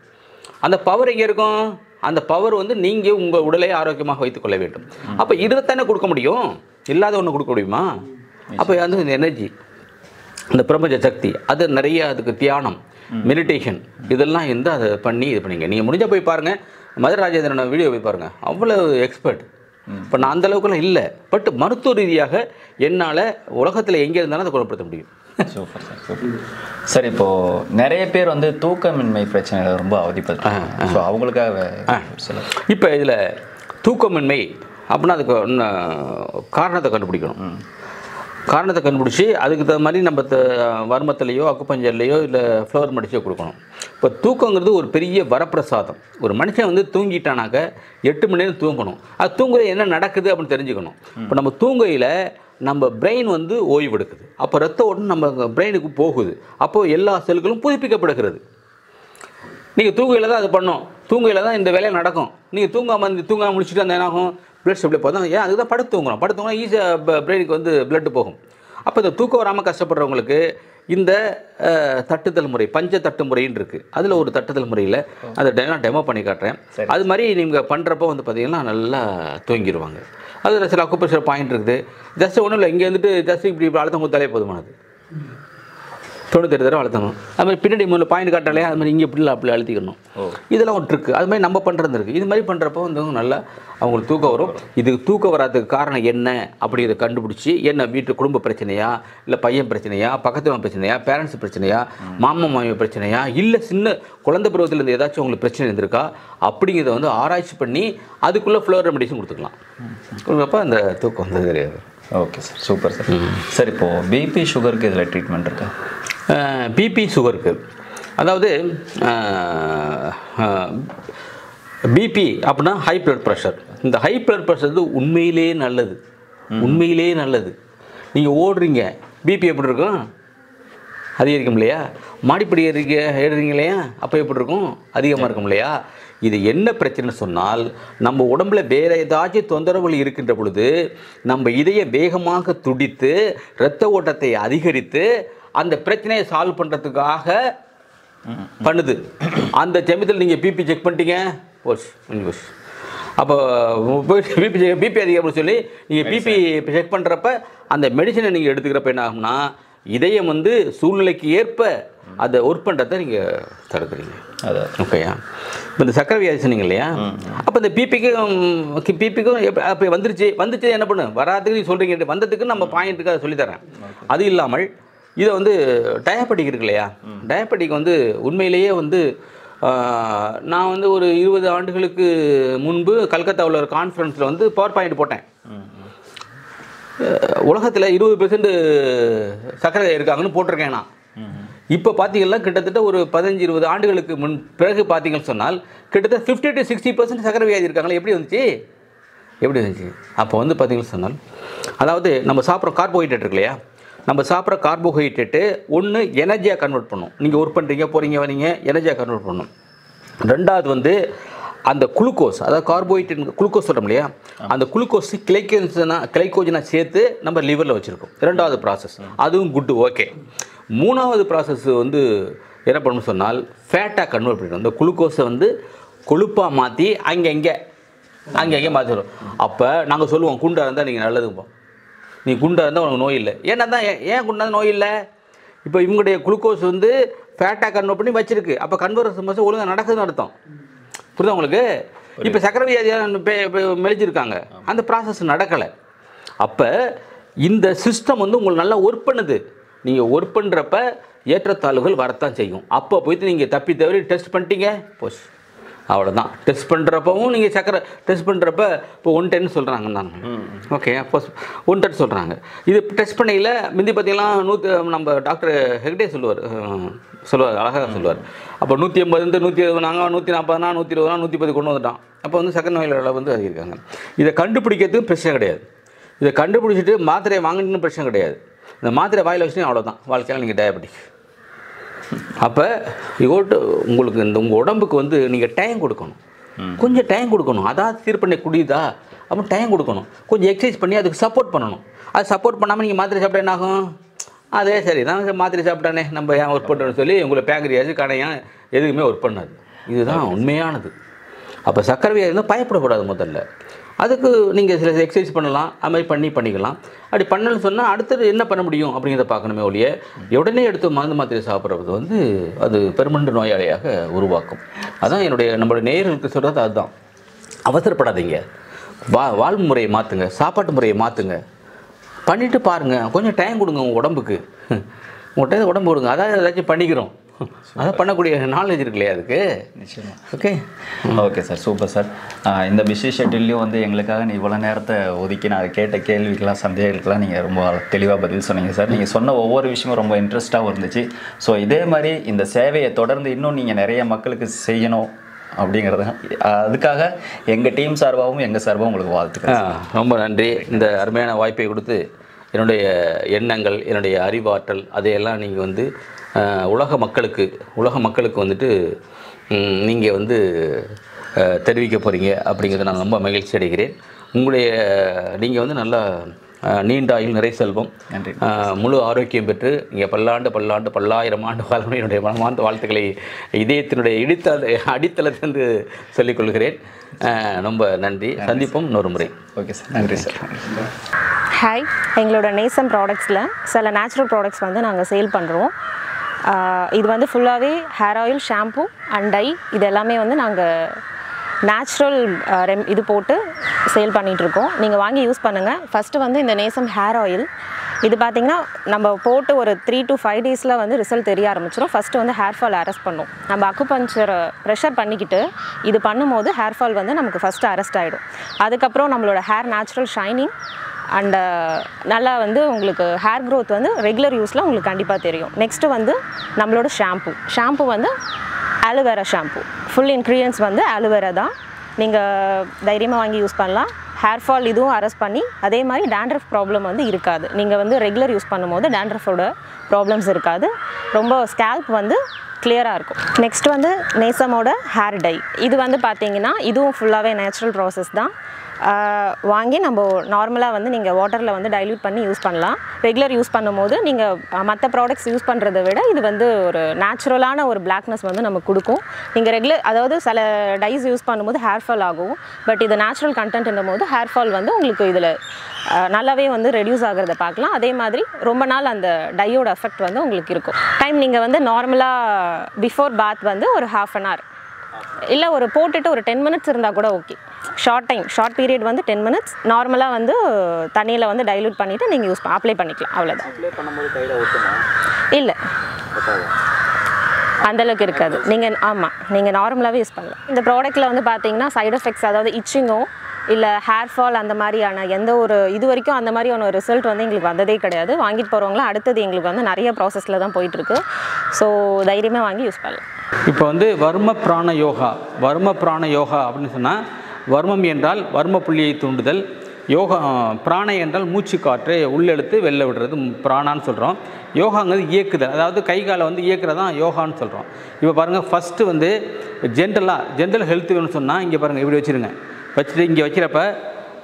அந்த பவர் எங்கே இருக்கும்? அந்த பவர் வந்து நீங்கள் உங்கள் உடலை ஆரோக்கியமாக வைத்துக்கொள்ள வேண்டும். அப்போ இதைத்தானே கொடுக்க முடியும், இல்லாத ஒன்று கொடுக்க முடியுமா? அப்போ வந்து இந்த எனர்ஜி, இந்த பிரபஞ்ச சக்தி, அது நிறைய, அதுக்கு தியானம், மெடிடேஷன், இதெல்லாம் இருந்து அதை பண்ணி இது பண்ணிங்க. நீங்கள் முடிஞ்சால் போய் பாருங்கள், மதுரை ராஜேந்திரனோட வீடியோ போய் பாருங்கள், அவ்வளோ எக்ஸ்பர்ட். இப்போ நான் அந்தளவுக்குலாம் இல்லை, பட் மருத்துவ ரீதியாக என்னால் உலகத்தில் எங்கே இருந்தாலும் அதை குணப்படுத்த முடியும். Super sir, super sir. இப்போது நிறைய பேர் வந்து தூக்கமின்மை பிரச்சனைகள் ரொம்ப அவதிப்படுறாங்க. ஸோ அவங்களுக்காக சொல்ல, இப்போ இதில் தூக்கமின்மை அப்படின்னா அதுக்கு காரணத்தை கண்டுபிடிக்கணும். காரணத்தை கண்டுபிடிச்சி அதுக்கு தகுந்த மாதிரி நம்ம வர்மத்திலையோ அக்குபஞ்சர்லையோ இல்லை ஃப்ளவர் மெடிசோ கொடுக்கணும். இப்போ தூக்கங்கிறது ஒரு பெரிய வரப்பிரசாதம். ஒரு மனுஷன் வந்து தூங்கிட்டானாக்க 8 மணி நேரம் தூங்கணும். அது தூங்குறது என்ன நடக்குது அப்படின்னு தெரிஞ்சுக்கணும். இப்போ நம்ம தூங்கையில் நம்ம பிரெயின் வந்து ஓய்வு எடுக்குது. அப்போ ரத்த ஓட்டம் நம்ம பிரெயினுக்கு போகுது. அப்போது எல்லா செல்களும் புதுப்பிக்கப்படுகிறது. நீங்கள் தூங்கையில் தான் அது பண்ணோம், தூங்கையில் தான் இந்த வேலையை நடக்கும். நீங்கள் தூங்காமல் முடிச்சுட்டு அந்த என்னாகும், பிளட் சப்ளை போதும். ஏன் அதுக்கு தான் படுத்துங்கணும் ஈஸியாக பிரெயினுக்கு வந்து பிளட்டு போகும். அப்போ இந்த தூக்கம் வராமல் கஷ்டப்படுறவங்களுக்கு இந்த தட்டுதல் முறை, பஞ்ச தட்டு முறைன்னு இருக்குது. அதில் ஒரு தட்டுதல் முறையில் அதை டெமோ பண்ணி காட்டுறேன். அது மாதிரி நீங்கள் பண்ணுறப்போ வந்து பார்த்திங்கன்னா நல்லா தூங்கிடுவாங்க. அதில் சில அக்குப்ரெஷர் பாயிண்ட் இருக்குது. ஜஸ்ட் ஒன்றும் இல்லை, இங்கே வந்துட்டு ஜஸ்ட் இப்படி அழுத்தம் கொடுத்தாலே போதுமானது. 98 தடவை அழுத்தணும். அது மாதிரி பின்னாடி மூணு பாயிண்ட் காட்டாலே அது மாதிரி இங்கே இப்படி அப்படி அழுத்திக்கணும். இதெல்லாம் ஒரு ட்ரிக்கு. அது மாதிரி நம்ம பண்ணுறது இருக்குது. இது மாதிரி பண்ணுறப்போ வந்து நல்லா அவங்களுக்கு தூக்கம் வரும். இதுக்கு தூக்கம் வராதுக்கு காரணம் என்ன அப்படிங்கிறத கண்டுபிடிச்சி, என்ன வீட்டு குடும்ப பிரச்சனையா, இல்லை பையன் பிரச்சனையா, பக்கத்து பிரச்சனையா, பேரண்ட்ஸ் பிரச்சனையா, மாமா மாமி பிரச்சனையா, இல்லை சின்ன குழந்தை பருவத்திலேருந்து ஏதாச்சும் உங்களுக்கு பிரச்சனை இருந்திருக்கா அப்படிங்கிறத வந்து ஆராய்ச்சி பண்ணி அதுக்குள்ளே ஃப்ளோர் மெடிசன் கொடுத்துக்கலாம். கொடுக்குறப்ப அந்த தூக்கம் வந்து தெரியாது. Okay sir, super sir. Sir இப்போது பிபி சுகருக்கு இதில் ட்ரீட்மெண்ட் இருக்கா? பிபி சுகருக்கு, அதாவது பிபி அப்படின்னா ஹை பிளட் ப்ரெஷர். இந்த ஹை பிளட் ப்ரெஷர் வந்து உண்மையிலே நல்லது, உண்மையிலே நல்லது. நீங்கள் ஓடுறீங்க, பிபி எப்படி இருக்கும்? அதிகரிக்கும் இல்லையா? மாடிப்படி ஏறுறீங்க இல்லையா? அப்போ எப்படி இருக்கும்? அதிகமாக இருக்கும் இல்லையா? இது என்ன பிரச்சனை சொன்னால், நம்ம உடம்புல வேறு ஏதாச்சும் தொந்தரவுகள் இருக்கின்ற பொழுது நம்ம இதயம் வேகமாக துடித்து இரத்த ஓட்டத்தை அதிகரித்து அந்த பிரச்சனையை சால்வ் பண்ணுறதுக்காக பண்ணுது. அந்த சமயத்தில் நீங்கள் பிபி செக் பண்ணிட்டீங்க, போச்சு போச்சு. அப்போ பிபி அதிகம்னு சொல்லி நீங்கள் பிபி செக் பண்ணுறப்ப அந்த மெடிசனை நீங்கள் எடுத்துக்கிறப்ப என்ன ஆகும்னா, இதயம் வந்து சூழ்நிலைக்கு ஏற்ப அதை ஒர்க் பண்ணுறதை நீங்கள் தடுக்கிறீங்க. அதான் ஓகேயா? இப்போ இந்த சக்கரை வியாதி சொன்னீங்க இல்லையா? அப்போ இந்த பிபிக்கும் அப்போ வந்துச்சு என்ன பண்ணு வராதுக்கு நீ சொல்கிறீங்க, வந்ததுக்கு நம்ம பாயிண்ட்டுக்கு அதை சொல்லித்தரேன். அது இல்லாமல் இதை வந்து டயபெட்டிக் இருக்கு இல்லையா? டயபெட்டிக் வந்து உண்மையிலேயே வந்து நான் வந்து ஒரு 20 ஆண்டுகளுக்கு முன்பு கல்கத்தாவில் ஒரு கான்ஃபரன்ஸில் வந்து பவர் பாயிண்ட் போட்டேன். உலகத்தில் 20% சர்க்கரை இருக்காங்கன்னு போட்டிருக்கேன் நான். இப்போ பார்த்தீங்கன்னா கிட்டத்தட்ட ஒரு 15-20 ஆண்டுகளுக்கு பிறகு பார்த்தீங்கன்னு சொன்னால் கிட்டத்தட்ட 50 to 60% சர்க்கரை வியாதி இருக்காங்களே. எப்படி வந்துச்சு? அப்போ வந்து பார்த்தீங்கன்னு சொன்னால், அதாவது நம்ம சாப்பிட்ற கார்போஹைட்ரேட் இருக்கு இல்லையா? நம்ம சாப்பிட்ற கார்போஹைட்ரேட்டு ஒன்று எனர்ஜியாக கன்வெர்ட் பண்ணும். நீங்கள் ஒர்க் பண்ணுறீங்க, போகிறீங்க, வரீங்க, எனர்ஜியாக கன்வெர்ட் பண்ணணும். ரெண்டாவது வந்து அந்த குளுக்கோஸ், அதாவது கார்போஹைட்ரேட் குளுக்கோஸ் சொல்கிறோம் இல்லையா? அந்த குளுக்கோஸ் கிளைக்கோஜனை சேர்த்து நம்ம லிவரில் வச்சுருக்கோம். ரெண்டாவது ப்ராசஸ், அதுவும் குட்டு, ஓகே. மூணாவது ப்ராசஸ் வந்து என்ன பண்ணணும்னு சொன்னால் ஃபேட்டாக கன்வெர்ட் பண்ணிடும். அந்த குளுக்கோஸை வந்து கொழுப்பாக மாற்றி அங்கங்கே மாற்றிடும். அப்போ நாங்கள் சொல்லுவோம், குண்டாக இருந்தால் நீங்கள் நல்லதுப்போம், நீ குண்டாக இருந்தால் உனக்கு நோய் இல்லை. ஏன்னா தான் ஏன் குண்டாக நோய் இல்லை? இப்போ இவங்களுடைய குளுக்கோஸ் வந்து ஃபேட்டாக கன்வெர்ட் பண்ணி வச்சுருக்கு. அப்போ கன்வர்ஷன் ஒழுங்காக நடக்குதுன்னு அர்த்தம். புரியுதா உங்களுக்கு? இப்போ சக்கரை வியாதியாக மெலிஞ்சிருக்காங்க, அந்த ப்ராசஸ் நடக்கலை. அப்போ இந்த சிஸ்டம் வந்து உங்களுக்கு நல்லா ஒர்க் பண்ணுது. நீங்கள் ஒர்க் பண்ணுறப்ப ஏற்றத்தாழ்வுகள் வரத்தான் செய்யும். அப்போ போய்ட்டு நீங்கள் தப்பி தவறி டெஸ்ட் பண்ணிட்டீங்க, போஸ் அவ்வளோதான். டெஸ்ட் பண்ணுறப்பவும் நீங்கள் சக்கரை டெஸ்ட் பண்ணுறப்ப இப்போ 110 சொல்கிறாங்க தான், ஓகே, அப்போ 110 சொல்கிறாங்க. இது டெஸ்ட் பண்ணையில் முந்தி பார்த்தீங்கன்னா நம்ம டாக்டர் ஹெக்டே சொல்லுவார், அழகாக சொல்லுவார். அப்போ 180 120 நாங்கள் 140 120 110 கொண்டு வந்துட்டோம். அப்போ வந்து சக்கரை நோயாளிகள் வந்து அதிகரிக்காங்க. இதை கண்டுபிடிக்கிறதுக்கு பிரச்சனை கிடையாது. இதை கண்டுபிடிச்சிட்டு மாத்திரையை வாங்கினு பிரச்சனை கிடையாது. இந்த மாத்திரை வாயில் வச்சுட்டு அவ்வளோதான், வாழ்க்கையில் நீங்கள் டயபெட்டிக். அப்போ உங்களுக்கு உங்கள் உடம்புக்கு வந்து நீங்கள் டைம் கொடுக்கணும், கொஞ்சம் டைம் கொடுக்கணும். அதாவது சீர் பண்ணி குடியுதா அப்போ டைம் கொடுக்கணும், கொஞ்சம் எக்ஸசைஸ் பண்ணி அதுக்கு சப்போர்ட் பண்ணணும். அது சப்போர்ட் பண்ணாமல் நீங்கள் மாத்திரை சாப்பிட்டா என்ன ஆகும்? அதே சரி தான், மாத்திரை சாப்பிட்டானே நம்ம ஏன் ஒர்க் பண்ணுறோன்னு சொல்லி உங்களை பேங்கரியாச்சு கடையான் எதுக்குமே ஒர்க் பண்ணாது. இதுதான் உண்மையானது. அப்போ சக்கரை வியாதி இருந்தால் பயப்படக்கூடாது. முதல்ல அதுக்கு நீங்கள் சில எக்ஸசைஸ் பண்ணலாம், அது மாதிரி பண்ணிக்கலாம். அப்படி பண்ணலன்னு சொன்னால் அடுத்தது என்ன பண்ண முடியும் அப்படிங்கிறத பார்க்கணுமே ஒழிய உடனே எடுத்து மருந்து மாத்திரை சாப்பிட்றது வந்து அது பெர்மனண்ட் நோயாளியாக உருவாக்கும். அதான் நம்மளுடைய நேயர்களுக்கு சொல்கிறது அதுதான். அவசரப்படாதீங்க, வாழ்முறையை மாற்றுங்க, சாப்பாட்டு முறையை மாற்றுங்க, பண்ணிவிட்டு பாருங்கள். கொஞ்சம் டைம் கொடுங்க உங்கள் உடம்புக்கு, உங்கள்கிட்ட உடம்பு கொடுங்க. அதான் ஏதாச்சும் பண்ணிக்கிறோம், அதை பண்ணக்கூடிய நாலேஜ் இருக்கு இல்லையா அதுக்கு. நிச்சயமாக. Okay sir, super sir. இந்த பிஸி ஷெட்யூல்லையும் வந்து எங்களுக்காக நீ இவ்வளோ நேரத்தை ஒதுக்கி நான் கேட்ட கேள்விக்கெல்லாம் சந்தேகங்களுக்கெல்லாம் நீங்கள் ரொம்ப தெளிவாக பதில் சொன்னீங்க சார். நீங்கள் சொன்ன ஒவ்வொரு விஷயமும் ரொம்ப இன்ட்ரெஸ்ட்டாகவும் இருந்துச்சு. ஸோ இதே மாதிரி இந்த சேவையை தொடர்ந்து இன்னும் நீங்கள் நிறைய மக்களுக்கு செய்யணும் அப்படிங்கிறது, அதுக்காக எங்கள் டீம் சார்பாகவும் எங்கள் சார்பாகவும் உங்களுக்கு வாழ்த்துக்கிறேன். ரொம்ப நன்றி. இந்த அருமையான வாய்ப்பை கொடுத்து என்னுடைய எண்ணங்கள், என்னுடைய அறிவாற்றல் அதையெல்லாம் நீங்கள் வந்து உலக மக்களுக்கு வந்துட்டு நீங்கள் வந்து தெரிவிக்க போகிறீங்க அப்படிங்கிறத நான் ரொம்ப மகிழ்ச்சி அடைகிறேன். நீங்கள் வந்து நல்லா நீண்ட ஆயுள், நிறை செல்வம், முழு ஆரோக்கியம் பெற்று நீங்கள் பல்லாயிரம் ஆண்டு வாழணும். என்னுடைய மனமார்ந்த வாழ்த்துக்களை இதயத்தினுடைய அடித்தளத்திலிருந்து சொல்லிக்கொள்கிறேன். ரொம்ப நன்றி. சந்திப்போம் இன்னொரு முறை. ஓகே சார், நன்றி சார். ஹாய், எங்களோட நேசம் ப்ராடக்ட்ஸில் சில நேச்சுரல் ப்ராடக்ட்ஸ் வந்து நாங்கள் சேல் பண்ணுறோம். இது வந்து ஃபுல்லாகவே hair oil, shampoo and dye, இது எல்லாமே வந்து நாங்கள் நேச்சுரல் இது போட்டு சேல் பண்ணிகிட்ருக்கோம். நீங்கள் வாங்கி யூஸ் பண்ணுங்கள். ஃபஸ்ட்டு வந்து இந்த நேசம் ஹேர் ஆயில் இது பார்த்திங்கன்னா நம்ம போட்டு ஒரு 3 to 5 டேஸில் வந்து ரிசல்ட் தெரிய ஆரம்பிச்சிடும். ஃபஸ்ட்டு வந்து ஹேர் ஃபால் அரெஸ்ட் பண்ணும். நம்ம அக்குபஞ்சரை ப்ரெஷர் பண்ணிக்கிட்டு இது பண்ணும்போது ஹேர் ஃபால் வந்து நமக்கு ஃபஸ்ட்டு அரெஸ்ட் ஆகிடும். அதுக்கப்புறம் நம்மளோட ஹேர் நேச்சுரல் ஷைனிங் அண்டு நல்லா வந்து உங்களுக்கு ஹேர் க்ரோத் வந்து ரெகுலர் யூஸில் உங்களுக்கு கண்டிப்பாக தெரியும். நெக்ஸ்ட்டு வந்து நம்மளோட ஷாம்பு வந்து ஆலோவேரா ஷாம்பு. ஃபுல் இன்க்ரீடியன்ஸ் வந்து ஆலோவேரா தான். நீங்கள் தைரியமாக வாங்கி யூஸ் பண்ணலாம். ஹேர் ஃபால் இதுவும் அரெஸ்ட் பண்ணி அதே மாதிரி டேண்ட்ரஃப் ப்ராப்ளம் வந்து இருக்காது. நீங்கள் வந்து ரெகுலர் யூஸ் பண்ணும்போது டேண்ட்ரஃபோட ப்ராப்ளம்ஸ் இருக்காது. ரொம்ப ஸ்கேல்ப் வந்து கிளியராக இருக்கும். நெக்ஸ்ட் வந்து நேசமோட ஹேர் டை. இது வந்து பார்த்தீங்கன்னா இதுவும் ஃபுல்லாகவே நேச்சுரல் ப்ராசஸ் தான். வாங்கி நம்ம நார்மலாக வந்து நீங்கள் வாட்டரில் வந்து டைல்யூட் பண்ணி யூஸ் பண்ணலாம். ரெகுலர் யூஸ் பண்ணும்போது நீங்கள் மற்ற ப்ராடக்ட்ஸ் யூஸ் பண்ணுறதை விட இது வந்து ஒரு நேச்சுரலான ஒரு பிளாக்னஸ் வந்து நமக்கு கொடுக்கும். நீங்கள் அதாவது சில டைஸ் யூஸ் பண்ணும்போது ஹேர் ஃபால் ஆகும். பட் இது நேச்சுரல் கண்டென்ட்ன்னும் போது ஹேர் ஃபால் வந்து உங்களுக்கு இதில் நல்லாவே வந்து ரெடியூஸ் ஆகிறத பார்க்கலாம். அதே மாதிரி ரொம்ப நாள் அந்த டையோட எஃபெக்ட் வந்து உங்களுக்கு இருக்கும். டைம் நீங்கள் வந்து நார்மலாக பிஃபோர் பாத் வந்து ஒரு ½ an hour இல்லை ஒரு போட்டுட்டு ஒரு 10 minutes இருந்தால் கூட ஓகே. ஷார்ட் பீரியட் வந்து 10 minutes. நார்மலாக வந்து தண்ணியில் வந்து டைல்யூட் பண்ணிவிட்டு நீங்கள் அப்ளை பண்ணிக்கலாம். அவ்வளோதான். இல்லை அந்தளவுக்கு இருக்காது. நீங்கள் நார்மலாகவே யூஸ் பண்ணலாம். இந்த ப்ராடக்ட்டில் வந்து பார்த்தீங்கன்னா சைடு எஃபெக்ட்ஸ், அதாவது இச்சிங்கோ இல்லை ஹேர் ஃபால் அந்த மாதிரியான எந்த ஒரு இது வரைக்கும் அந்த மாதிரியான ஒரு ரிசல்ட் வந்து எங்களுக்கு வந்ததே கிடையாது. வாங்கிட்டு போகிறவங்களாம் அடுத்தது எங்களுக்கு வந்து நிறைய ப்ராசஸில் தான் போயிட்டுருக்கு. ஸோ தைரியமாக வாங்கி யூஸ் பண்ணலாம். இப்போ வந்து வர்ம பிராண யோகா அப்படின்னு சொன்னால், வர்மம் என்றால் வர்ம புள்ளியை தூண்டுதல், யோகா பிராணை என்றால் மூச்சு காற்றை உள்ளெடுத்து வெளில விடுறது பிராணான்னு சொல்கிறோம். யோகாங்கிறது இயக்குதல், அதாவது கை காலை வந்து இயக்குறதான் யோகான்னு சொல்கிறோம். இப்போ பாருங்கள், ஃபஸ்ட்டு வந்து ஜென்ரல் ஹெல்த் வேணும்னு சொன்னால் இங்கே பாருங்கள், இப்படி வச்சுருங்க. வச்சுட்டு இங்கே வைக்கிறப்ப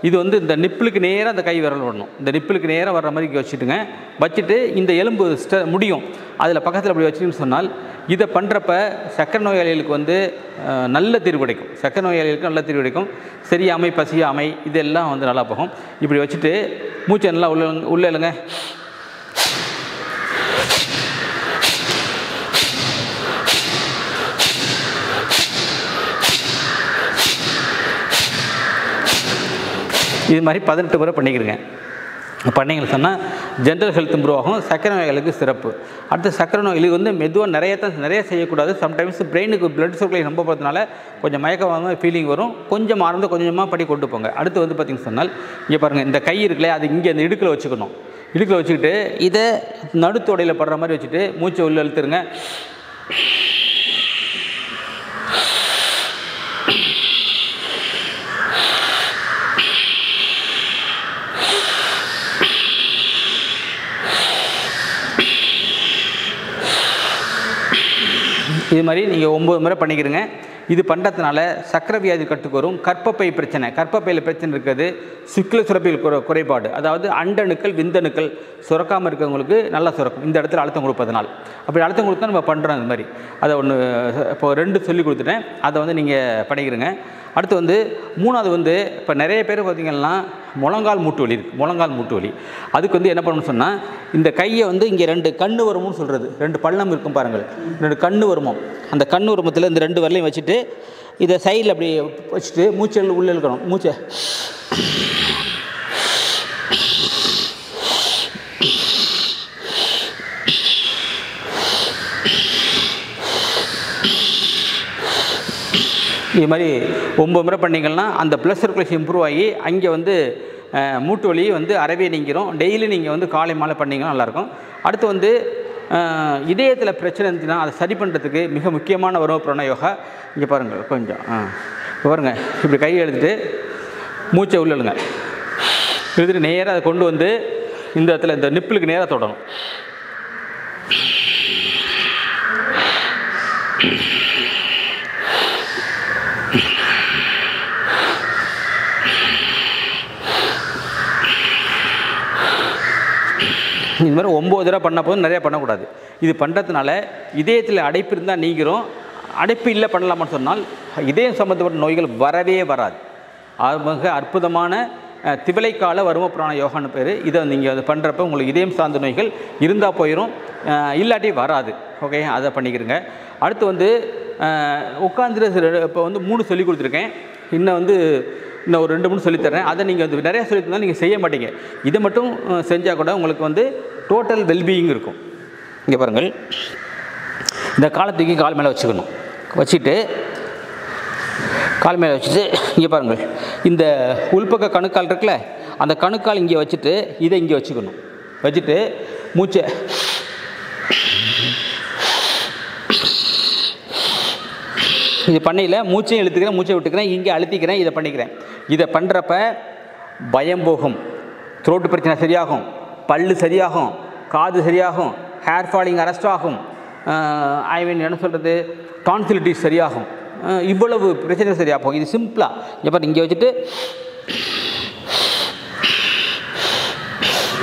இது வந்து இந்த நிப்பிளுக்கு நேராக அந்த கை விரல் வரணும். இந்த நிப்பிளுக்கு நேராக வர்ற மாதிரி இங்கே வச்சுட்டுங்க. வச்சுட்டு இந்த எலும்பு முடியும் அதில் பக்கத்தில் அப்படி வச்சுன்னு சொன்னால், இதை பண்ணுறப்ப சக்கரை நோயாளிகளுக்கு வந்து நல்ல தீர்வு கிடைக்கும். சக்கரை நோயாளிகளுக்கு நல்ல தீர்வு கிடைக்கும். சரியாமை, பசியாமை இதெல்லாம் வந்து நல்லா போகும். இப்படி வச்சுட்டு மூச்சை நல்லா உள்ளே இல்லைங்க. இது மாதிரி 18 முறை பண்ணிக்கிறங்க. பண்ணிங்கன்னு சொன்னால் ஜென்ரல் ஹெல்த் இம்ப்ரூவ் ஆகும். சர்க்கரை நோய்களுக்கு சிறப்பு. அடுத்து சர்க்கரை நோய்களுக்கு வந்து மெதுவாக நிறைய செய்யக்கூடாது. சம்டைம்ஸ் பிரெயினுக்கு பிளட் சர்க்குலேஷன் ரொம்ப போகிறதுனால கொஞ்சம் மயக்கமாக ஃபீலிங் வரும். கொஞ்சம் ஆரம்பம் கொஞ்சமாக படி கொண்டு போங்க. அடுத்து வந்து பார்த்திங்கன்னு சொன்னால் இங்கே பாருங்கள், இந்த கை இருக்குல்லையே, அது இங்கே அந்த இடுக்கில் வச்சுக்கணும். இடுக்கில் வச்சுக்கிட்டு இதை நடுத்தோடையில் படுற மாதிரி வச்சுட்டு மூச்சை உள்ள இழுத்துருங்க. இது மாதிரி நீங்கள் 9 முறை பண்ணிக்கிறங்க. இது பண்ணுறதுனால சர்க்கரை வியாதி கட்டுக்கு வரும். கர்ப்பப்பை பிரச்சனை, கர்ப்பப்பையில் பிரச்சனை இருக்கிறது, சுக்கில சுரப்பியில் குறைபாடு, அதாவது அண்டணுக்கள் விந்தணுக்கள் சுரக்காமல் இருக்கிறவங்களுக்கு நல்லா சுரக்கும் இந்த இடத்துல அழுத்தம் கொடுப்பதனால். அப்படி அழுத்தம் கொடுத்தா நம்ம பண்ணுறோம். இது மாதிரி அதை ஒன்று இப்போ 2 சொல்லி கொடுத்துட்டேன். அதை வந்து நீங்கள் பண்ணிக்கிறங்க. அடுத்து வந்து 3வது வந்து இப்போ நிறைய பேர் பார்த்திங்கன்னா முழங்கால் மூட்டு வலி இருக்குது. முழங்கால் மூட்டு வலி அதுக்கு வந்து என்ன பண்ணணும்னு சொன்னால், இந்த கையை வந்து இங்கே 2 கண்ணு வருமோன்னு சொல்கிறது, 2 பள்ளம் இருக்கும் பாருங்கள், 2 கண்ணு வருமம். அந்த கண்ணு வருமத்தில் இந்த 2 வரலையும் வச்சுட்டு இதை சைடில் அப்படி வச்சுட்டு மூச்சை உள்ளே இழுக்கணும். மூச்சை இது மாதிரி 9 முறை பண்ணிங்கன்னா அந்த ப்ளஸ் சர்க்குலேஷன் இம்ப்ரூவ் ஆகி அங்கே வந்து மூட்டு வலி வந்து அறவே நீங்கிறோம். டெய்லி நீங்கள் வந்து காலை மாலை பண்ணிங்கன்னா நல்லாயிருக்கும். அடுத்து வந்து இதயத்தில் பிரச்சனை இருந்துச்சுன்னா அதை சரி பண்ணுறதுக்கு மிக முக்கியமான வரும பிராண யோகா. இங்கே பாருங்கள், கொஞ்சம் இப்போ பாருங்கள், இப்படி கையை எழுதிட்டு மூச்சை உள்ளுங்க. எழுதிட்டு நேராக அதை கொண்டு வந்து இந்த இடத்துல இந்த நிப்பிளுக்கு நேராக தொடணும். இது மாதிரி 9 தடவை பண்ண போதும், நிறையா பண்ணக்கூடாது. இது பண்ணுறதுனால இதயத்தில் அடைப்பு இருந்தால் நீங்கிறோம். அடைப்பு இல்லை பண்ணலாமான்னு சொன்னால் இதயம் சம்மந்தப்பட்ட நோய்கள் வரவே வராது. மிக அற்புதமான திவலைக்கால வரும பிராண யோகான்னு பேர். இதை நீங்கள் அது பண்ணுறப்ப உங்களுக்கு இதயம் சார்ந்த நோய்கள் இருந்தால் போயிடும், இல்லாட்டி வராது. ஓகே, அதை பண்ணிக்கிறங்க. அடுத்து வந்து உட்காந்துட்டு இப்போ வந்து 3 சொல்லி கொடுத்துருக்கேன். இன்னும் ஒரு 2-3 சொல்லித்தரேன். அதை நீங்கள் வந்து நிறையா சொல்லித்தந்தால் நீங்கள் செய்ய மாட்டீங்க. இதை மட்டும் செஞ்சால் கூட உங்களுக்கு வந்து டோட்டல் வெல்பீயிங் இருக்கும். இங்கே பாருங்கள், இந்த காலத்துக்கு கால் மேலே வச்சுக்கணும். வச்சுட்டு கால் மேலே வச்சுட்டு இங்கே பாருங்கள், இந்த உள்பக்க கணுக்கால் இருக்குல்ல, அந்த கணுக்கால் இங்கே வச்சுட்டு இதை இங்கே வச்சுக்கணும். வச்சுட்டு மூச்சை இது பண்ணையில் மூச்சையும் இழுத்துக்கிறேன், மூச்சை விட்டுக்கிறேன், இங்கே அழுத்திக்கிறேன், இதை பண்ணிக்கிறேன். இதை பண்ணுறப்ப பயம் போகும், த்ரோட்டு பிரச்சனை சரியாகும், பல்லு சரியாகும், காது சரியாகும், ஹேர் ஃபாலிங் அரெஸ்ட் ஆகும், என்ன சொல்கிறது, டான்சிலிட்டிஸ் சரியாகும். இவ்வளவு பிரச்சனை சரியாகும். இது சிம்பிளாக எப்போ இங்கே வச்சுட்டு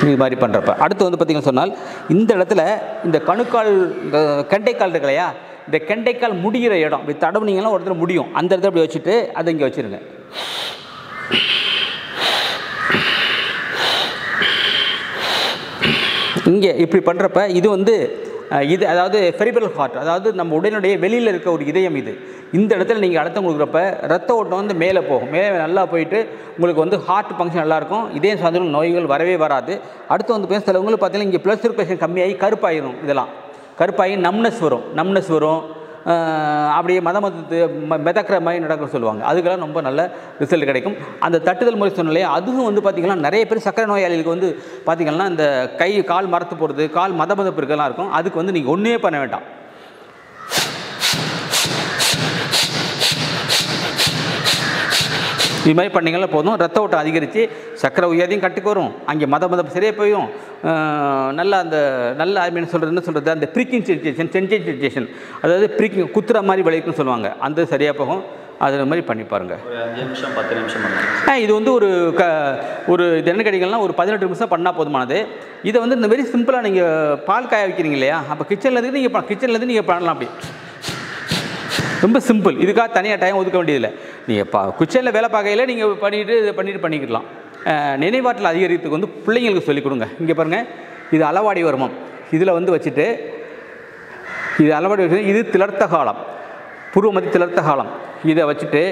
இது மாதிரி பண்ணுறப்ப. அடுத்து வந்து பார்த்திங்கன்னு சொன்னால் இந்த இடத்துல இந்த கணுக்கால், இந்த கெண்டைக்கால் இருக்கு இல்லையா, இந்த கெண்டைக்கால் முடிகிற இடம் இப்படி தடவுனீங்கன்னா ஒரு இடத்துல முடியும். அந்த இடத்துல அப்படி வச்சுட்டு அதை இங்கே வச்சுருங்க. இங்கே இப்படி பண்ணுறப்ப இது வந்து இது அதாவது பெரிபரல் ஹார்ட், அதாவது நம்ம உடலுடைய வெளியில் இருக்க ஒரு இதயம். இது இந்த இடத்துல நீங்கள் அழுத்தம் கொடுக்குறப்ப ரத்த ஓட்டம் வந்து மேலே போகும். மேலே நல்லா போயிட்டு உங்களுக்கு வந்து ஹார்ட் ஃபங்க்ஷன் நல்லாயிருக்கும். இதயம் சார்ந்த நோய்கள் வரவே வராது. அடுத்து வந்து சிலவங்களுக்கு பார்த்தீங்கன்னா இங்கே ப்ளஸ் சர்க்குலேஷன் கம்மியாகி கருப்பாயிடும். இதெல்லாம் கருப்பாகி நம்னஸ் வரும். அப்படியே மிதக்கிற மாதிரி நடக்க சொல்லுவாங்க. அதுக்கெல்லாம் ரொம்ப நல்ல ரிசல்ட் கிடைக்கும். அந்த தட்டுதல் முறை சொன்னாலே அதுவும் வந்து பார்த்திங்கன்னா நிறைய பேர் சக்கரை நோயாளிகளுக்கு வந்து பார்த்திங்கன்னா இந்த கை கால் மரத்து போகிறது, கால் மதமதப்பு இருக்கலாம் இருக்கும். அதுக்கு வந்து நீங்கள் ஒன்றுமே பண்ண வேண்டாம். இது மாதிரி பண்ணிங்கன்னா போதும். ரத்த ஓட்டம் அதிகரித்து சக்கரை உயர்தியும் கட்டுக்கு வரும். அங்கே மதப்பு சரியாக போயிடும். நல்லா என்ன சொல்கிறது அந்த ப்ரீக்கிங் சென்சிடைசேஷன், அதாவது ப்ரீக்கிங் குத்துற மாதிரி விளைக்குன்னு சொல்லுவாங்க, அந்த சரியாக போகும். அது மாதிரி பண்ணி பாருங்கள். 5 நிமிஷம் 10 நிமிஷம் இது வந்து இது என்ன கிடைக்கலன்னா ஒரு 18 நிமிஷம் பண்ணால் போதுமானது. இதை வந்து இந்த வெரி சிம்பிளாக நீங்கள் பால் காய வைக்கிறீங்க இல்லையா, அப்போ கிச்சன்லேருந்து நீங்கள் பண்ணலாம். அப்படி ரொம்ப சிம்பிள். இதுக்காக தனியாக டைம் ஒதுக்க வேண்டியதில்லை. நீங்கள் கிச்சனில் வேலை பார்க்கையில் நீங்கள் பண்ணிக்கலாம். நினைவாற்றல் அதிகரித்துக்கு வந்து பிள்ளைங்களுக்கு சொல்லிக் கொடுங்க. இங்கே பாருங்கள், இது அளவாடி வருமம். இதில் வந்து வச்சுட்டு இது அளவாடி வச்சு, இது திளர்த்த காலம், பூர்வமதி திளர்த்த காலம். இதை வச்சுட்டு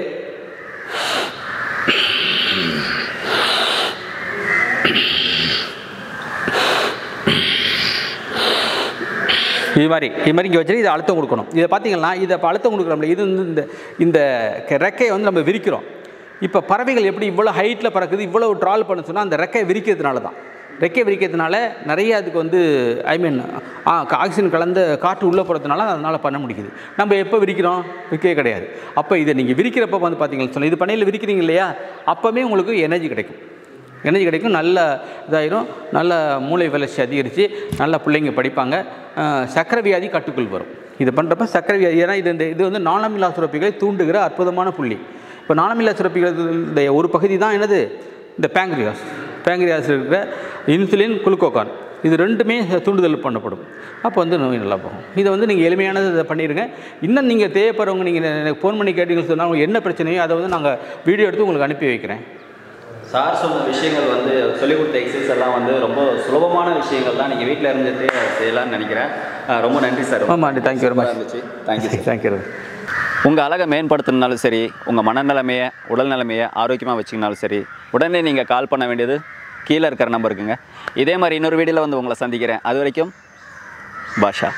இது மாதிரி இங்கே வச்சுட்டு இதை அழுத்தம் கொடுக்கணும். இதை பார்த்தீங்கன்னா இதை இப்போ அழுத்தம் கொடுக்குறோம்ல, இது வந்து இந்த ரெக்கையை வந்து நம்ம விரிக்கிறோம். இப்போ பறவைகள் எப்படி இவ்வளோ ஹைட்டில் பறக்குது, இவ்வளோ ட்ரால் பண்ண சொன்னால் அந்த ரெக்கையை விரிக்கிறதுனால தான். ரெக்கை விரிக்கிறதுனால நிறைய அதுக்கு வந்து ஆக்சிஜன் கலந்த காற்று உள்ளே போகிறதுனால அதனால் பண்ண முடியுது. நம்ம எப்போ விரிக்கிறோம்? விற்கவே கிடையாது. அப்போ இதை நீங்கள் விரிக்கிறப்ப வந்து பார்த்தீங்கன்னு சொன்னால் இது பண்ணையில் விரிக்கிறீங்க இல்லையா, அப்போவே உங்களுக்கு எனர்ஜி கிடைக்கும், நல்ல இதாயிரும், நல்ல மூளை வளர்ச்சி அதிகரித்து நல்ல பிள்ளைங்க படிப்பாங்க, சக்கரை வியாதி கட்டுக்குள் வரும். இது பண்ணுறப்ப சக்கரை வியாதி, ஏன்னா இது வந்து நாளமில்லா சுரப்பிகளை தூண்டுகிற அற்புதமான புள்ளி. இப்போ நாளமில்லா சுரப்பிகளுடைய ஒரு பகுதி தான் என்னது, இந்த பேங்க்ரியாஸ் இருக்கிற இன்சுலின், குளுக்கோகான், இது ரெண்டுமே தூண்டுதல் பண்ணப்படும். அப்போ வந்து நோய் நல்லா போகும். இதை வந்து நீங்கள் எளிமையானது இதை பண்ணிடுங்க. இன்னும் நீங்கள் தேவைப்படுறவங்க நீங்கள் எனக்கு ஃபோன் பண்ணி கேட்டீங்கன்னு சொன்னால் உங்களுக்கு என்ன பிரச்சனையோ அதை வந்து நாங்கள் வீடியோ எடுத்து உங்களுக்கு அனுப்பி வைக்கிறேன். சார் சொன்ன விஷயங்கள் வந்து சொல்லிக் கொடுத்த எக்ஸசைஸ் எல்லாம் வந்து ரொம்ப சுலபமான விஷயங்கள் தான், நீங்கள் வீட்டில் இருந்துட்டு செய்யலாம்னு நினைக்கிறேன். ரொம்ப நன்றி சார். ஆமாம், தேங்க்யூ வெரி மச். தேங்க்யூ. உங்கள் அழகை மேம்படுத்தினாலும் சரி, உங்கள் மனநிலைமையை உடல் நிலைமையை ஆரோக்கியமாக வச்சுக்கினாலும் சரி, உடனே நீங்கள் கால் பண்ண வேண்டியது கீழே இருக்கிற நம்பருக்குங்க. இதே மாதிரி இன்னொரு வீடியோவில் வந்து உங்களை சந்திக்கிறேன். அது வரைக்கும் பாஷா.